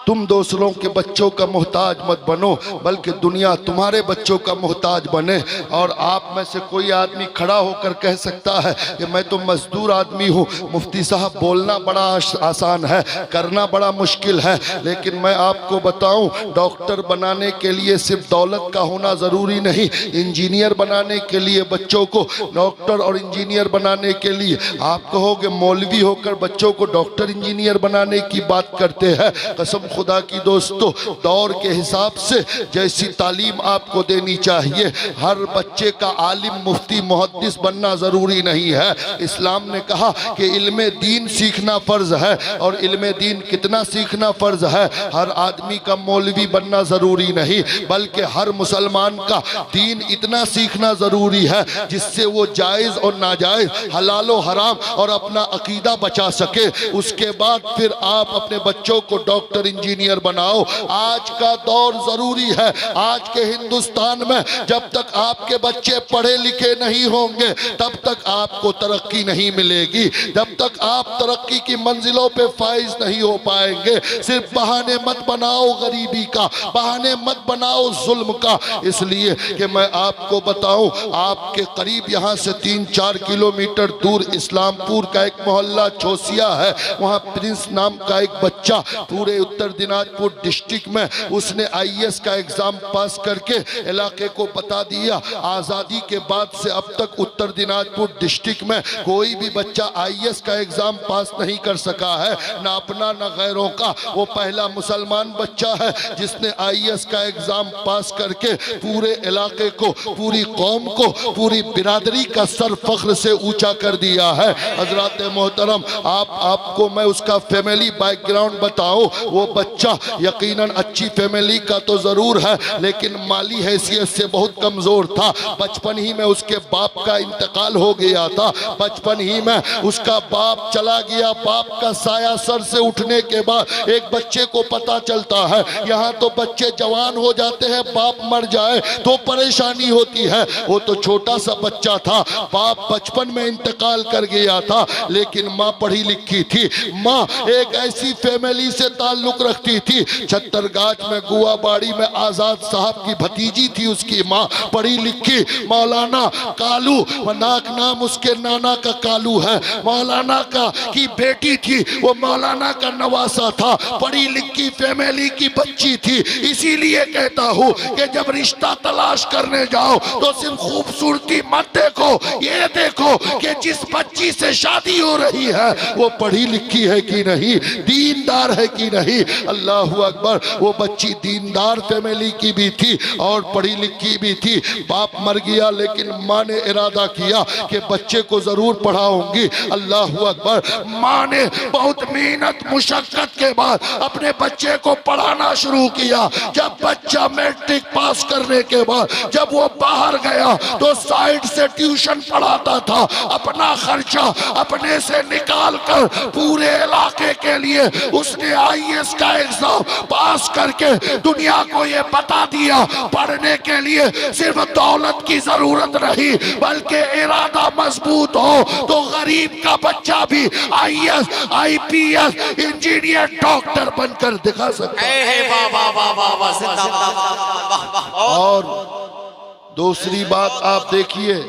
तुम दूसरों के बच्चों का मोहताज मत बनो, बल्कि दुनिया तुम्हारे बच्चों का मोहताज बने। और आप में से कोई आदमी खड़ा होकर कह सकता है कि मैं तो मजदूर आदमी हूँ। मुफ्ती साहब, बोलना बड़ा आसान है, करना बड़ा मुश्किल है। लेकिन मैं आपको बताऊँ, डॉक्टर बनाने के लिए सिर्फ दौलत का होना ज़रूरी नहीं। इंजीनियर बनाने के लिए बच्चों को, डॉक्टर और इंजीनियर बनाने के लिए, आप कहोगे मौलवी होकर बच्चों को डॉक्टर इंजीनियर बनाने की बात करते हैं। कसम खुदा की दोस्तों, दौर के हिसाब से जैसी तालीम आपको देनी चाहिए, हर बच्चे का आलिम, मुफ्ती, मुहद्दिस बनना ज़रूरी नहीं है। इस्लाम ने कहा कि इल्मे दीन सीखना फ़र्ज़ है। और इल्मे दीन कितना सीखना फ़र्ज़ है? हर आदमी का मौलवी बनना ज़रूरी नहीं, बल्कि हर मुसलमान का दीन इतना सीखना ज़रूरी है जिससे वो जायज़ और नाजायज़, हलाल और हराम और अपना अकीदा बचा सके। उसके बाद फिर आप अपने बच्चों को डॉक्टर, इंजीनियर बनाओ। आज का दौर जरूरी है। आज के हिंदुस्तान में जब तक आपके बच्चे पढ़े लिखे नहीं होंगे तब तक आपको तरक्की नहीं मिलेगी। जब तक आप तरक्की की मंजिलों पे फाइज नहीं हो पाएंगे। सिर्फ बहाने मत बनाओ गरीबी का, बहाने मत बनाओ जुल्म का। इसलिए कि मैं आपको बताऊं, आपके करीब यहाँ से 3-4 किलोमीटर दूर इस्लामपुर का एक मोहल्ला चोसिया है। वहाँ प्रिंस नाम का एक बच्चा पूरे उत्तर दिनाजपुर डिस्ट्रिक्ट में उसने IAS का एग्जाम पास करके इलाके को बता दिया। आज़ादी के बाद से अब तक उत्तर दिनाजपुर डिस्ट्रिक्ट में कोई भी बच्चा IAS का एग्जाम पास नहीं कर सका है, ना अपना ना गैरों का। वो पहला मुसलमान बच्चा है जिसने IAS का एग्जाम पास करके पूरे इलाके को, पूरी कौम को, पूरी बिरादरी का सर फख्र से ऊंचा कर दिया है। हजरात मोहतरम, आपको मैं उसका फैमिली बैकग्राउंड बताऊं। वो बच्चा यकीनन अच्छी फैमिली का तो जरूर है, लेकिन माली हैसियत से बहुत कमजोर था। बचपन ही में उसके बाप का इंतकाल हो गया था। बचपन ही में उसका बाप चला गया। बाप का साया सर से उठने के बाद एक बच्चे को पता चलता है, यहाँ तो बच्चे जवान हो जाते हैं, बाप मर जाए तो परेशानी होती है। वो तो छोटा सा बच्चा था, बाप बचपन में इंतकाल कर गया था, लेकिन माँ पढ़ी लिखी थी। माँ एक ऐसी फैमिली से ताल्लुक रखती थी, छत्तरगाछ में गुआबाड़ी में आजाद साहब की भतीजी थी उसकी माँ, पढ़ी लिखी, मौलाना कालू, नाक नाम उसके नाना का कालू है, मौलाना का की बेटी थी, वो मौलाना का नवासा था, पढ़ी लिखी फैमिली की बच्ची थी। इसीलिए कहता हूँ कि जब रिश्ता तलाश करने जाओ तो सिर्फ खूबसूरती मत देखो, ये देखो कि जिस बच्ची से शादी हो रही है वो पढ़ी लिखी है कि नहीं, दीनदार है कि नहीं। अल्लाहु अकबर। वो बच्ची दीनदार फैमिली की भी थी और पढ़ी लिखी भी थी। बाप मर गया, लेकिन माँ ने इरादा किया कि बच्चे को जरूर पढ़ाऊंगी। अल्लाहु अकबर। माँ ने बहुत मेहनत मुशक्कत के बाद अपने बच्चे को पढ़ाना शुरू किया। जब बच्चा मैट्रिक पास करने के बाद जब वो बाहर गया तो साइड से ट्यूशन पढ़ाता था, अपना खर्चा अपने से निकाल कर पूरे इलाके के लिए उसने IAS का एग्जाम पास करके दुनिया को ये बता दिया पढ़ने के लिए सिर्फ दौलत की जरूरत नहीं बल्कि इरादा मजबूत हो तो गरीब का बच्चा भी IAS IPS इंजीनियर डॉक्टर बनकर दिखा सकता है। और दूसरी बात आप देखिए,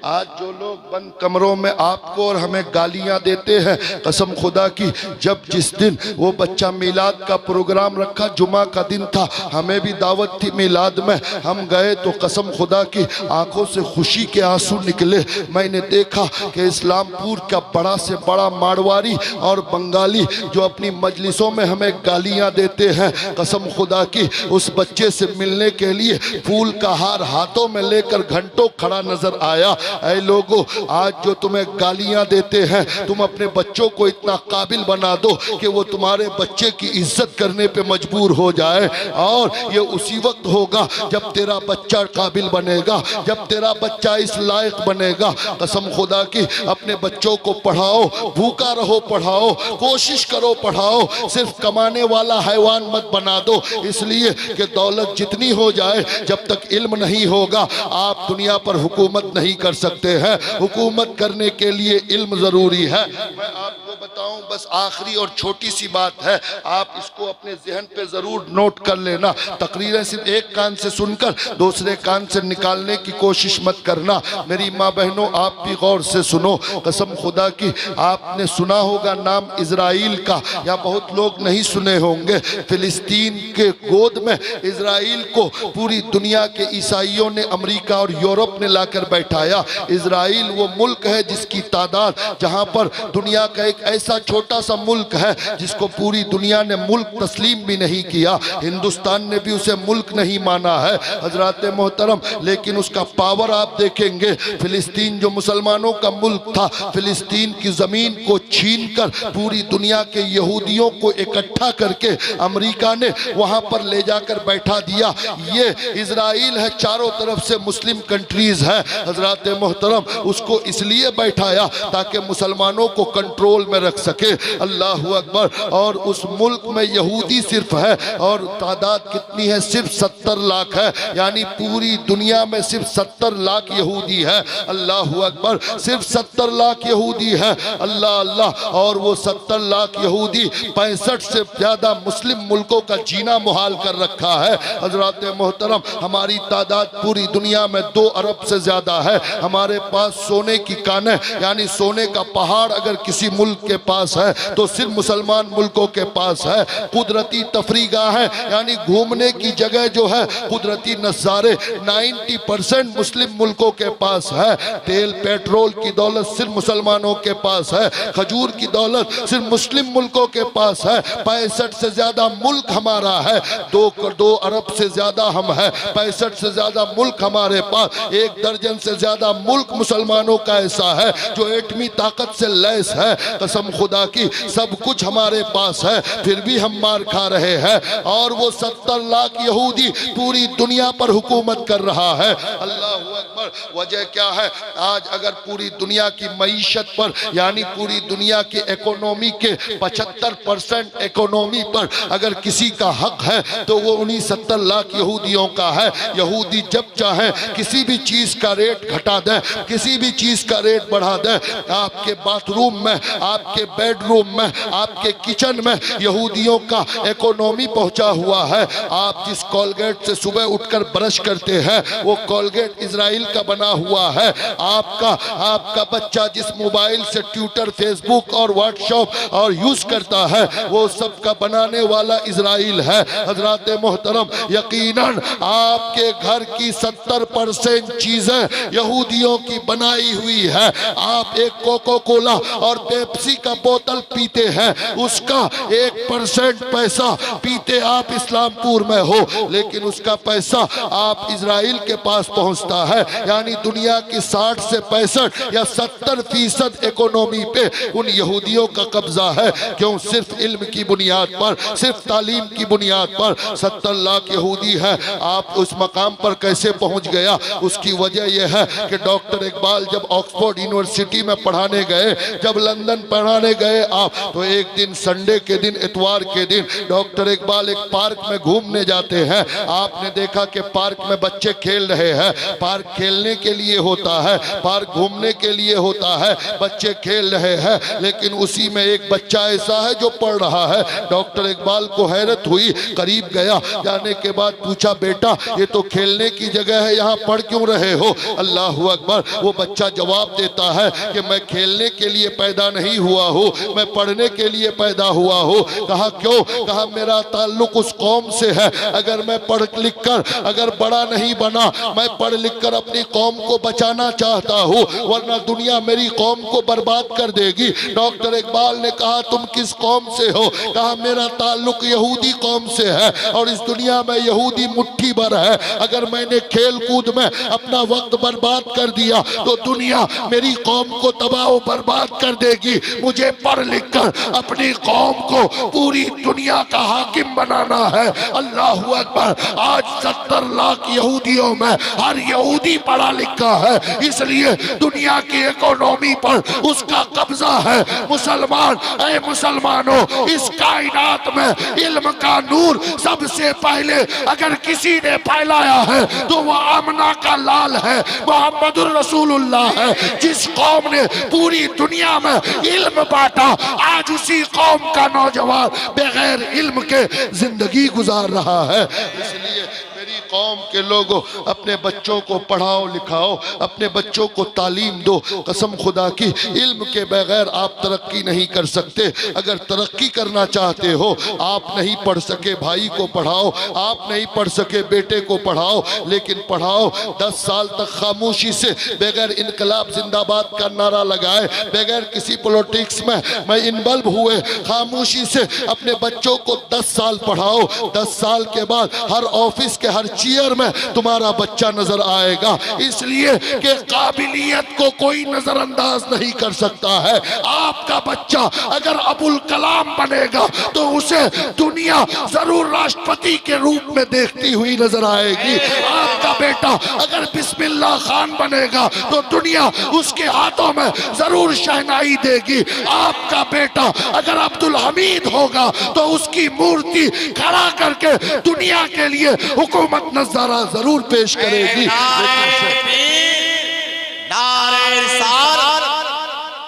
आज जो लोग बंद कमरों में आपको और हमें गालियां देते हैं, कसम खुदा की जब जिस दिन वो बच्चा मिलाद का प्रोग्राम रखा, जुमा का दिन था, हमें भी दावत थी मिलाद में, हम गए तो कसम खुदा की आंखों से खुशी के आंसू निकले। मैंने देखा कि इस्लामपुर का बड़ा से बड़ा मारवाड़ी और बंगाली जो अपनी मजलिसों में हमें गालियां देते हैं, कसम खुदा की उस बच्चे से मिलने के लिए फूल का हार हाथों में लेकर घंटों खड़ा नजर आया। ऐ लोगों, आज जो तुम्हें गालियां देते हैं, तुम अपने बच्चों को इतना काबिल बना दो कि वो तुम्हारे बच्चे की इज्जत करने पे मजबूर हो जाए। और ये उसी वक्त होगा जब तेरा बच्चा काबिल बनेगा, जब तेरा बच्चा इस लायक बनेगा। कसम खुदा की अपने बच्चों को पढ़ाओ, भूखा रहो पढ़ाओ, कोशिश करो पढ़ाओ, सिर्फ कमाने वाला हैवान मत बना दो। इसलिए कि दौलत जितनी हो जाए, जब तक इल्म नहीं होगा आप दुनिया पर हुकूमत नहीं कर सकते हैं। हुकूमत करने के लिए इल्म जरूरी है। मैं आपको बताऊं, बस आखिरी और छोटी सी बात है, आप इसको अपने जहन पे जरूर नोट कर लेना। तकरीरें सिर्फ एक कान से सुनकर दूसरे कान से निकालने की कोशिश मत करना। मेरी माँ बहनों, आप भी गौर से सुनो। कसम खुदा की आपने सुना होगा नाम इजराइल का, या बहुत लोग नहीं सुने होंगे। फिलिस्तीन के गोद में इजराइल को पूरी दुनिया के ईसाइयों ने, अमेरिका और यूरोप ने लाकर बैठाया। इजराइल वो मुल्क है जिसकी तादाद, जहां पर दुनिया का एक ऐसा छोटा सा मुल्क है जिसको पूरी दुनिया ने मुल्क तस्लीम भी नहीं किया। हिंदुस्तान ने भी उसे मुल्क नहीं माना है हजरात मोहतरम, लेकिन उसका पावर आप देखेंगे। फिलिस्तीन जो मुसलमानों का मुल्क था, फिलिस्तीन की जमीन को छीनकर पूरी दुनिया के यहूदियों को इकट्ठा करके अमेरिका ने वहां पर ले जाकर बैठा दिया। ये इजराइल है, चारों तरफ से मुस्लिम कंट्रीज है हजरात मोहतरम, उसको इसलिए बैठाया ताकि मुसलमानों को कंट्रोल में रख सके। अल्लाह अकबर। और उस मुल्क में यहूदी सिर्फ है, और तादाद कितनी है? सिर्फ 70 लाख है, यानी पूरी दुनिया में सिर्फ 70 लाख यहूदी है। अल्लाह अकबर, सिर्फ 70 लाख यहूदी है। अल्लाह अल्लाह। और वो 70 लाख यहूदी 65 से ज्यादा मुस्लिम मुल्कों का जीना मुहाल कर रखा है हजरात मोहतरम। हमारी तादाद पूरी दुनिया में 2 अरब से ज्यादा है। हमारे पास सोने की कानें, यानी सोने का पहाड़ अगर किसी मुल्क के पास है तो सिर्फ मुसलमान मुल्कों के पास है। कुदरती तफरीगाह है, यानी घूमने की जगह जो है, कुदरती नज़ारे 90% मुस्लिम मुल्कों के पास है। तेल पेट्रोल की दौलत सिर्फ मुसलमानों के पास है। खजूर की दौलत सिर्फ मुस्लिम मुल्कों के पास है। 65 से ज्यादा मुल्क हमारा है। 2 अरब से ज्यादा हम है। 65 से ज्यादा मुल्क हमारे पास। 1 दर्जन से ज्यादा मुल्क मुसलमानों का ऐसा है जो एटमी ताकत से लैस है। कसम खुदा की सब कुछ हमारे पास है, फिर भी हम मार खा रहे हैं। और वो 70 लाख यहूदी पूरी दुनिया पर हुकूमत कर रहा है। अल्लाह अकबर। वजह क्या है? आज अगर पूरी दुनिया की मईशत पर, यानी पूरी दुनिया की इकोनॉमी के 75% इकोनॉमी पर अगर किसी का हक है तो वो उन्हीं 70 लाख यहूदियों का है। यहूदी जब चाहे किसी भी चीज का रेट घटा दें, किसी भी चीज का रेट बढ़ा दें। आपके बाथरूम में, आपके बेडरूम में, आपके किचन में यहूदियों का इकोनॉमी पहुंचा हुआ है। आप जिस कॉलगेट से सुबह उठकर ब्रश करते हैं वो कॉलगेट इजराइल का बना हुआ है। आपका बच्चा जिस मोबाइल से ट्विटर, फेसबुक और व्हाट्सएप और यूज करता है वो सब का बनाने वाला इजराइल है हजरात मोहतरम। यकीनन आपके घर की 70% चीजें यहूदियों की बनाई हुई है। आप एक कोको कोला और पेप्सी का बोतल पीते हैं, उसका 1% पैसा पीते आप इस्लामपुर में हो, लेकिन उसका पैसा आप इजराइल के पास पहुंचता है। यानी दुनिया की 60 से 65 या 70% इकोनॉमी पे उन यहूदियों का कब्जा है। क्यों? सिर्फ इल्म की बुनियाद पर, सिर्फ तालीम की बुनियाद पर 70 लाख यहूदी है। आप उस मकाम पर कैसे पहुंच गया? उसकी वजह यह है कि डॉक्टर इकबाल जब ऑक्सफोर्ड यूनिवर्सिटी में पढ़ाने गए, जब लंदन पढ़ाने गए आप, तो एक दिन संडे के दिन, इतवार के दिन डॉक्टर इकबाल एक पार्क में घूमने जाते हैं। आपने देखा कि पार्क में बच्चे खेल रहे हैं। पार्क खेलने के लिए होता है, पार्क घूमने के लिए होता है, बच्चे खेल रहे हैं, लेकिन उसी में एक बच्चा ऐसा है जो पढ़ रहा है। डॉक्टर इकबाल को हैरत हुई, करीब गया, जाने के बाद पूछा, बेटा ये तो खेलने की जगह है, यहाँ पढ़ क्यों रहे हो? अल्लाहु अकबर। वो बच्चा जवाब देता है कि मैं खेलने के लिए पैदा नहीं हुआ हूँ, मैं पढ़ने के लिए पैदा हुआ हूँ। कहा क्यों? कहा मेरा ताल्लुक उस कौम से है, अगर मैं पढ़ लिख कर अगर बड़ा नहीं बना, मैं पढ़ लिख कर अपनी कौम को बचाना चाहता हूँ, वरना दुनिया मेरी कौम को बर्बाद कर देगी। डॉक्टर इकबाल ने कहा तुम किस कौम से हो? कहा मेरा ताल्लुक यहूदी कौम से है और इस दुनिया में यहूदी मुट्ठी भर है। अगर मैंने खेल कूद में अपना वक्त बर्बाद कर दिया तो दुनिया मेरी कौम को तबाह व बर्बाद कर देगी। मुझे पढ़ लिख कर अपनी कौम को पूरी दुनिया का हाकिम बनाना है। अल्लाह अकबर। आज 70 लाख यहूदियों में हर यहूदी पढ़ा लिखा है, इसलिए दुनिया की इकोनॉमी पर उसका कब्जा है। मुसलमान, ऐ मुसलमानों, इस कायनात में इल्म का नूर सबसे पहले अगर किसी ने फैलाया है तो वह आमना का लाल है, मोहम्मदुर रसूलुल्लाह है। जिस कौम ने पूरी दुनिया में इल्म बांटा, आज उसी कौम का नौजवान बगैर इल्म के जिंदगी गुजार रहा है। इसलिए मेरी कौम के लोगों, अपने बच्चों को पढ़ाओ लिखाओ, अपने बच्चों को तालीम दो। कसम खुदा की, इल्म के बगैर आप तरक्की नहीं कर सकते। अगर तरक्की करना चाहते हो, आप नहीं पढ़ सके भाई को पढ़ाओ, आप नहीं पढ़ सके बेटे को पढ़ाओ, लेकिन पढ़ाओ। 10 साल तक खामोशी से बगैर इनकलाब जिंदाबाद का नारा लगाए, बगैर किसी पॉलिटिक्स में इन्वॉल्व हुए, खामोशी से अपने बच्चों को 10 साल पढ़ाओ। 10 साल के बाद हर ऑफिस के हर चेयर में तुम्हारा बच्चा नजर आएगा, इसलिए कि काबिलियत को कोई नजरअंदाज नहीं कर सकता है। आपका बच्चा अगर अबुल कलाम बनेगा तो उसे दुनिया जरूर राष्ट्रपति के रूप में देखती हुई नजर आएगी। आपका बेटा अगर बिस्मिल्लाह खान बनेगा तो दुनिया उसके हाथों में जरूर शहनाई देगी। आपका बेटा अगर अब्दुल हमीद होगा तो उसकी मूर्ति खड़ा करके दुनिया के लिए हुकूमत नज़ारा जरूर पेश करेगी।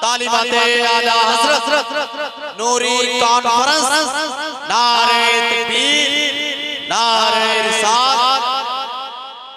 तालिमाते आला हज़रत नूरी कॉन्फ्रेंस, नारे तकबीर, नारे रिसालत।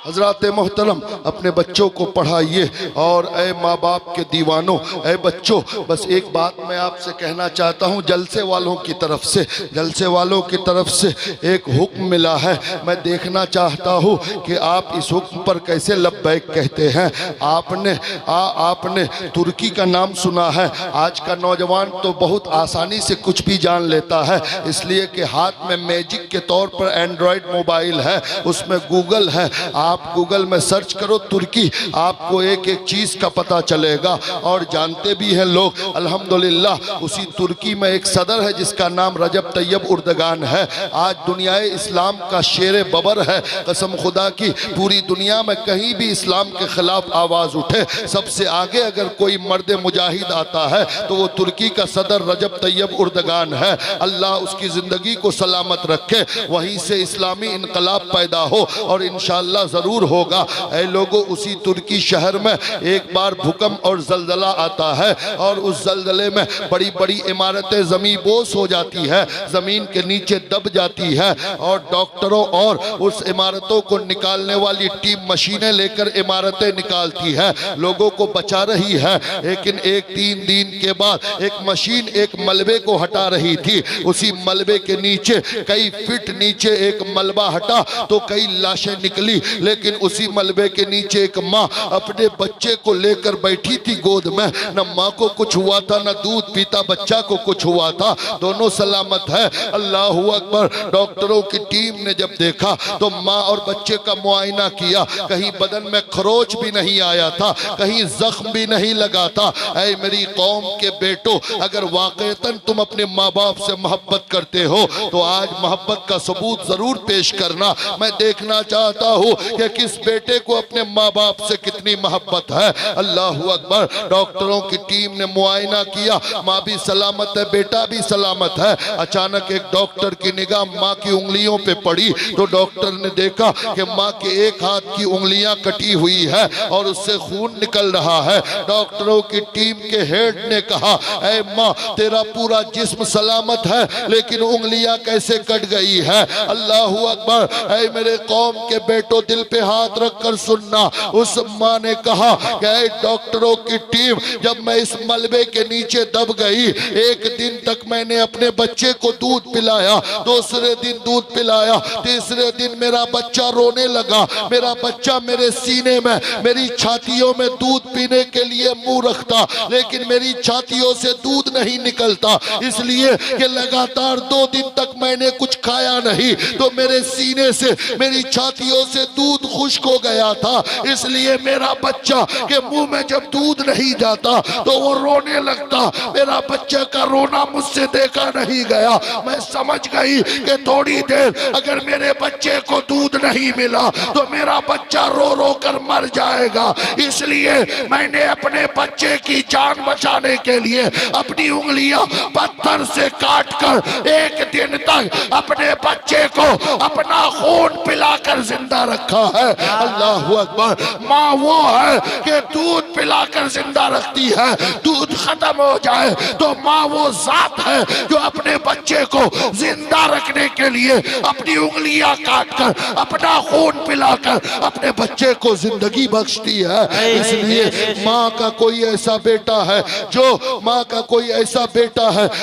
हजरात मोहतरम, अपने बच्चों को पढ़ाइए। और ऐ माँ बाप के दीवानों, ऐ बच्चों, बस एक बात मैं आपसे कहना चाहता हूँ। जलसे वालों की तरफ से, जलसे वालों की तरफ से एक हुक्म मिला है। मैं देखना चाहता हूँ कि आप इस हुक्म पर कैसे लब्बैक कहते हैं। आपने तुर्की का नाम सुना है। आज का नौजवान तो बहुत आसानी से कुछ भी जान लेता है, इसलिए कि हाथ में मैजिक के तौर पर एंड्रॉयड मोबाइल है, उसमें गूगल है। आप गूगल में सर्च करो तुर्की, आपको एक एक चीज़ का पता चलेगा। और जानते भी हैं लोग, अल्हम्दुलिल्लाह, उसी तुर्की में एक सदर है जिसका नाम रजब तैयब उर्दगान है। आज दुनियाए इस्लाम का शेर बबर है। कसम खुदा की, पूरी दुनिया में कहीं भी इस्लाम के खिलाफ आवाज़ उठे, सबसे आगे अगर कोई मर्द मुजाहिद आता है तो वो तुर्की का सदर रजब तैयब उर्दगान है। अल्लाह उसकी ज़िंदगी को सलामत रखे, वहीं से इस्लामी इनकलाब पैदा हो और इंशाअल्लाह जरूर होगा। ऐ लोगों, उसी तुर्की शहर में एक बार भूकंप और जलजला आता है और उस जलजले में बड़ी बड़ी इमारतें ज़मीन बोस हो जाती है, ज़मीन के नीचे दब जाती है। और डॉक्टरों और उस इमारतों को निकालने वाली टीम मशीनें लेकर इमारतें निकालती है, लोगों को बचा रही है। लेकिन एक 3 दिन के बाद एक मशीन एक मलबे को हटा रही थी। उसी मलबे के नीचे कई फीट नीचे एक मलबा हटा तो कई लाशें निकली, लेकिन उसी मलबे के नीचे एक माँ अपने बच्चे को लेकर बैठी थी गोद में। न माँ को कुछ हुआ था, न दूध पीता बच्चा को कुछ हुआ था, दोनों सलामत है। अल्लाह अकबर। डॉक्टरों की टीम ने जब देखा तो माँ और बच्चे का मुआयना किया, कहीं बदन में खरोच भी नहीं आया था, कहीं जख्म भी नहीं लगा था। ऐ मेरी कौम के बेटो, अगर वाकईतन तुम अपने माँ बाप से मोहब्बत करते हो तो आज मोहब्बत का सबूत जरूर पेश करना। मैं देखना चाहता हूँ कि किस बेटे को अपने माँ बाप से कितनी मोहब्बत है। अल्लाह अकबर। डॉक्टरों की टीम ने मुआयना किया, माँ भी सलामत है, बेटा भी सलामत है। अचानक एक डॉक्टर की निगाह माँ की उंगलियों पे पड़ी तो डॉक्टर ने देखा कि माँ के एक हाथ की उंगलियां कटी हुई है और उससे खून निकल रहा है। डॉक्टरों की टीम के हेड ने कहा, ऐ माँ, तेरा पूरा जिस्म सलामत है लेकिन उंगलियां कैसे कट गई है? अल्लाह अकबर। ऐ मेरे कौम के बेटो, दिल पे हाथ रखकर सुनना। उस माँ ने कहा कि ऐ डॉक्टरों की टीम, जब मैं इस मलबे के नीचे दब गई, एक दिन तक मैंने अपने बच्चे को दूध पिलाया, दूसरे दिन दूध पिलाया, तीसरे दिन मेरा बच्चा रोने लगा। मेरा बच्चा मेरे सीने में, मेरी छातियों में दूध पीने के लिए मुंह रखता, लेकिन मेरी छातियों से दूध नहीं निकलता, इसलिए कि लगातार 2 दिन तक मैंने कुछ खाया नहीं, तो मेरे सीने से, मेरी छातियों से दूध खुश्क हो गया था। इसलिए मेरा बच्चा के मुंह में जब दूध नहीं जाता तो वो रोने लगता। मेरा बच्चा का रोना मुझसे देखा नहीं गया। मैं समझ गई कि थोड़ी देर अगर मेरे बच्चे को दूध नहीं मिला तो मेरा बच्चा रो रो कर मर जाएगा। इसलिए मैंने अपने बच्चे की जान बचाने के लिए अपनी उंगलियां पत्थर से काटकर 1 दिन तक अपने बच्चे को अपना खून पिलाकर जिंदा रखा है। अल्लाह अकबर। माँ वो है कि दूध पिलाकर जिंदा रखती है। दूध खत्म हो जाए तो माँ वो जात है जो अपने बच्चे को जिंदा रखने के लिए अपनी उंगलियां काटकर, अपना खून पिलाकर अपने बच्चे को जिंदगी बख्शती है। इसलिए माँ का कोई ऐसा बेटा है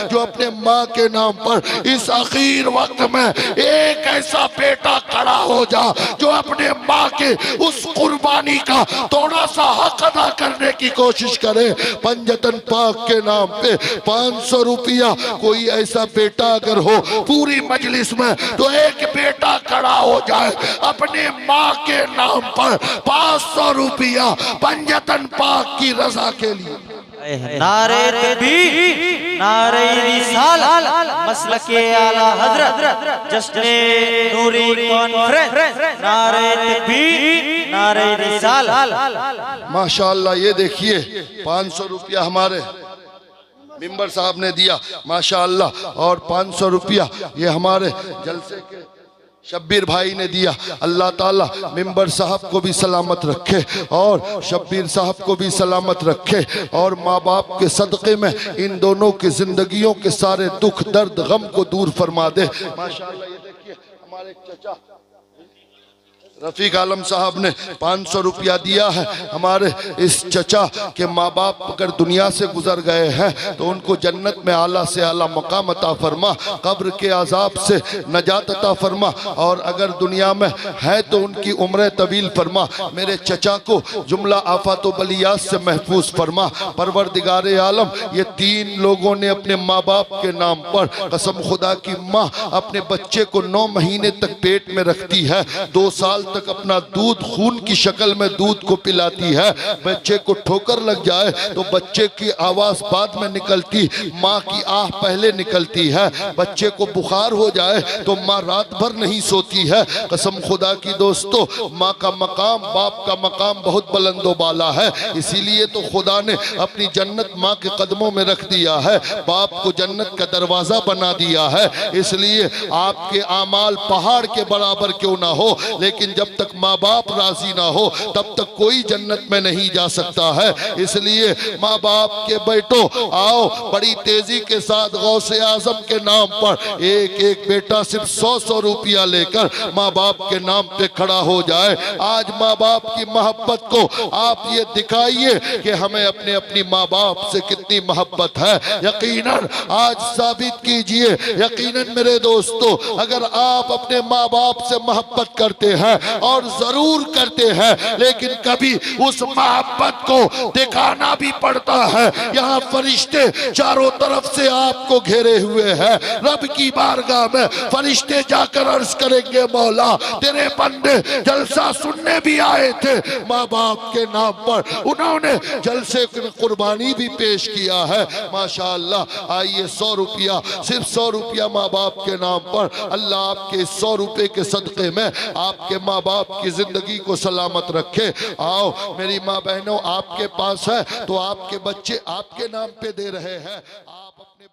जो अपने माँ के नाम पर इस आखिर वक्त में एक ऐसा बेटा खड़ा हो जा जो अपने माँ के उस कुर्बानी का थोड़ा सा हक अदा करने की कोशिश करे। पंजतन पाक के नाम पे 500 रुपया, कोई ऐसा बेटा अगर हो पूरी मजलिस में तो एक बेटा खड़ा हो जाए अपने माँ के नाम पर 500 रुपया पंजतन पाक की रजा के लिए। नारे तकबीर, नारे रिसालत, मसलके आला हजरत, जश्ने नूरी कॉन्फ्रेंस, नारे तकबीर, नारे रिसालत। माशाअल्लाह। ये देखिए 500 रुपया हमारे मिंबर साहब ने दिया माशाअल्लाह, और 500 रुपया ये हमारे जलसे के शब्बीर भाई ने दिया। अल्लाह ताला मिंबर साहब को भी सलामत रखे और शब्बीर साहब को भी सलामत रखे, और माँ बाप के सदक़े में इन दोनों की जिंदगियों के सारे दुख दर्द गम को दूर फरमा दे। माशाअल्लाह। ये देखिए हमारे एक चचा रफीक आलम साहब ने 500 रुपया दिया है। हमारे इस चचा के माँ बाप अगर दुनिया से गुजर गए हैं तो उनको जन्नत में आला से आला मकाम अता फरमा, कब्र के अजाब से नजात अता फरमा, और अगर दुनिया में है तो उनकी उम्र तवील फरमा। मेरे चचा को जुमला आफात व बलियात से महफूज फरमा। परवरदिगार आलम, ये 3 लोगों ने अपने माँ बाप के नाम पर, कसम खुदा की माँ अपने बच्चे को 9 महीने तक पेट में रखती है, 2 साल तक अपना दूध खून की शक्ल में दूध को पिलाती है। बच्चे को ठोकर लग जाए तो बच्चे की आवाज बाद में निकलती, माँ की आह पहले निकलती है। बच्चे को बुखार हो जाए तो माँ रात भर नहीं सोती है। कसम खुदा की दोस्तों, माँ का मकाम, बाप का मकाम बहुत बुलंदो बाला है। इसीलिए तो खुदा ने अपनी जन्नत माँ के कदमों में रख दिया है, बाप को जन्नत का दरवाजा बना दिया है। इसलिए आपके आमाल पहाड़ के बराबर क्यों ना हो, लेकिन जब तक माँ बाप राजी ना हो तब तक कोई जन्नत में नहीं जा सकता है। इसलिए माँ बाप के बेटो, आओ बड़ी तेजी के साथ गौसे आजम के नाम पर एक एक बेटा सिर्फ 100-100 रुपया लेकर माँ बाप के नाम पे खड़ा हो जाए। आज माँ बाप की मोहब्बत को आप ये दिखाइए कि हमें अपने अपनी माँ बाप से कितनी मोहब्बत है। यकीनन आज साबित कीजिए, यकीनन मेरे दोस्तों, अगर आप अपने माँ बाप से मोहब्बत करते हैं और जरूर करते हैं, लेकिन कभी उस मोहब्बत को दिखाना भी पड़ता है। यहाँ फरिश्ते चारों तरफ से आपको घेरे हुए हैं। रब की बारगाह में फरिश्ते जाकर अर्ज करेंगे, मौला तेरे बंदे जलसा सुनने भी आए थे माँ बाप के नाम पर, उन्होंने जलसे कुर्बानी भी पेश किया है। माशाअल्लाह, आइए 100 रुपया, सिर्फ 100 रुपया माँ बाप के नाम पर, अल्लाह आपके 100 रुपए के सदक़े में आपके माँ बाप की जिंदगी को सलामत रखे। आओ मेरी माँ बहनों, आपके पास है तो आपके बच्चे आपके नाम पे दे रहे हैं। आप अपने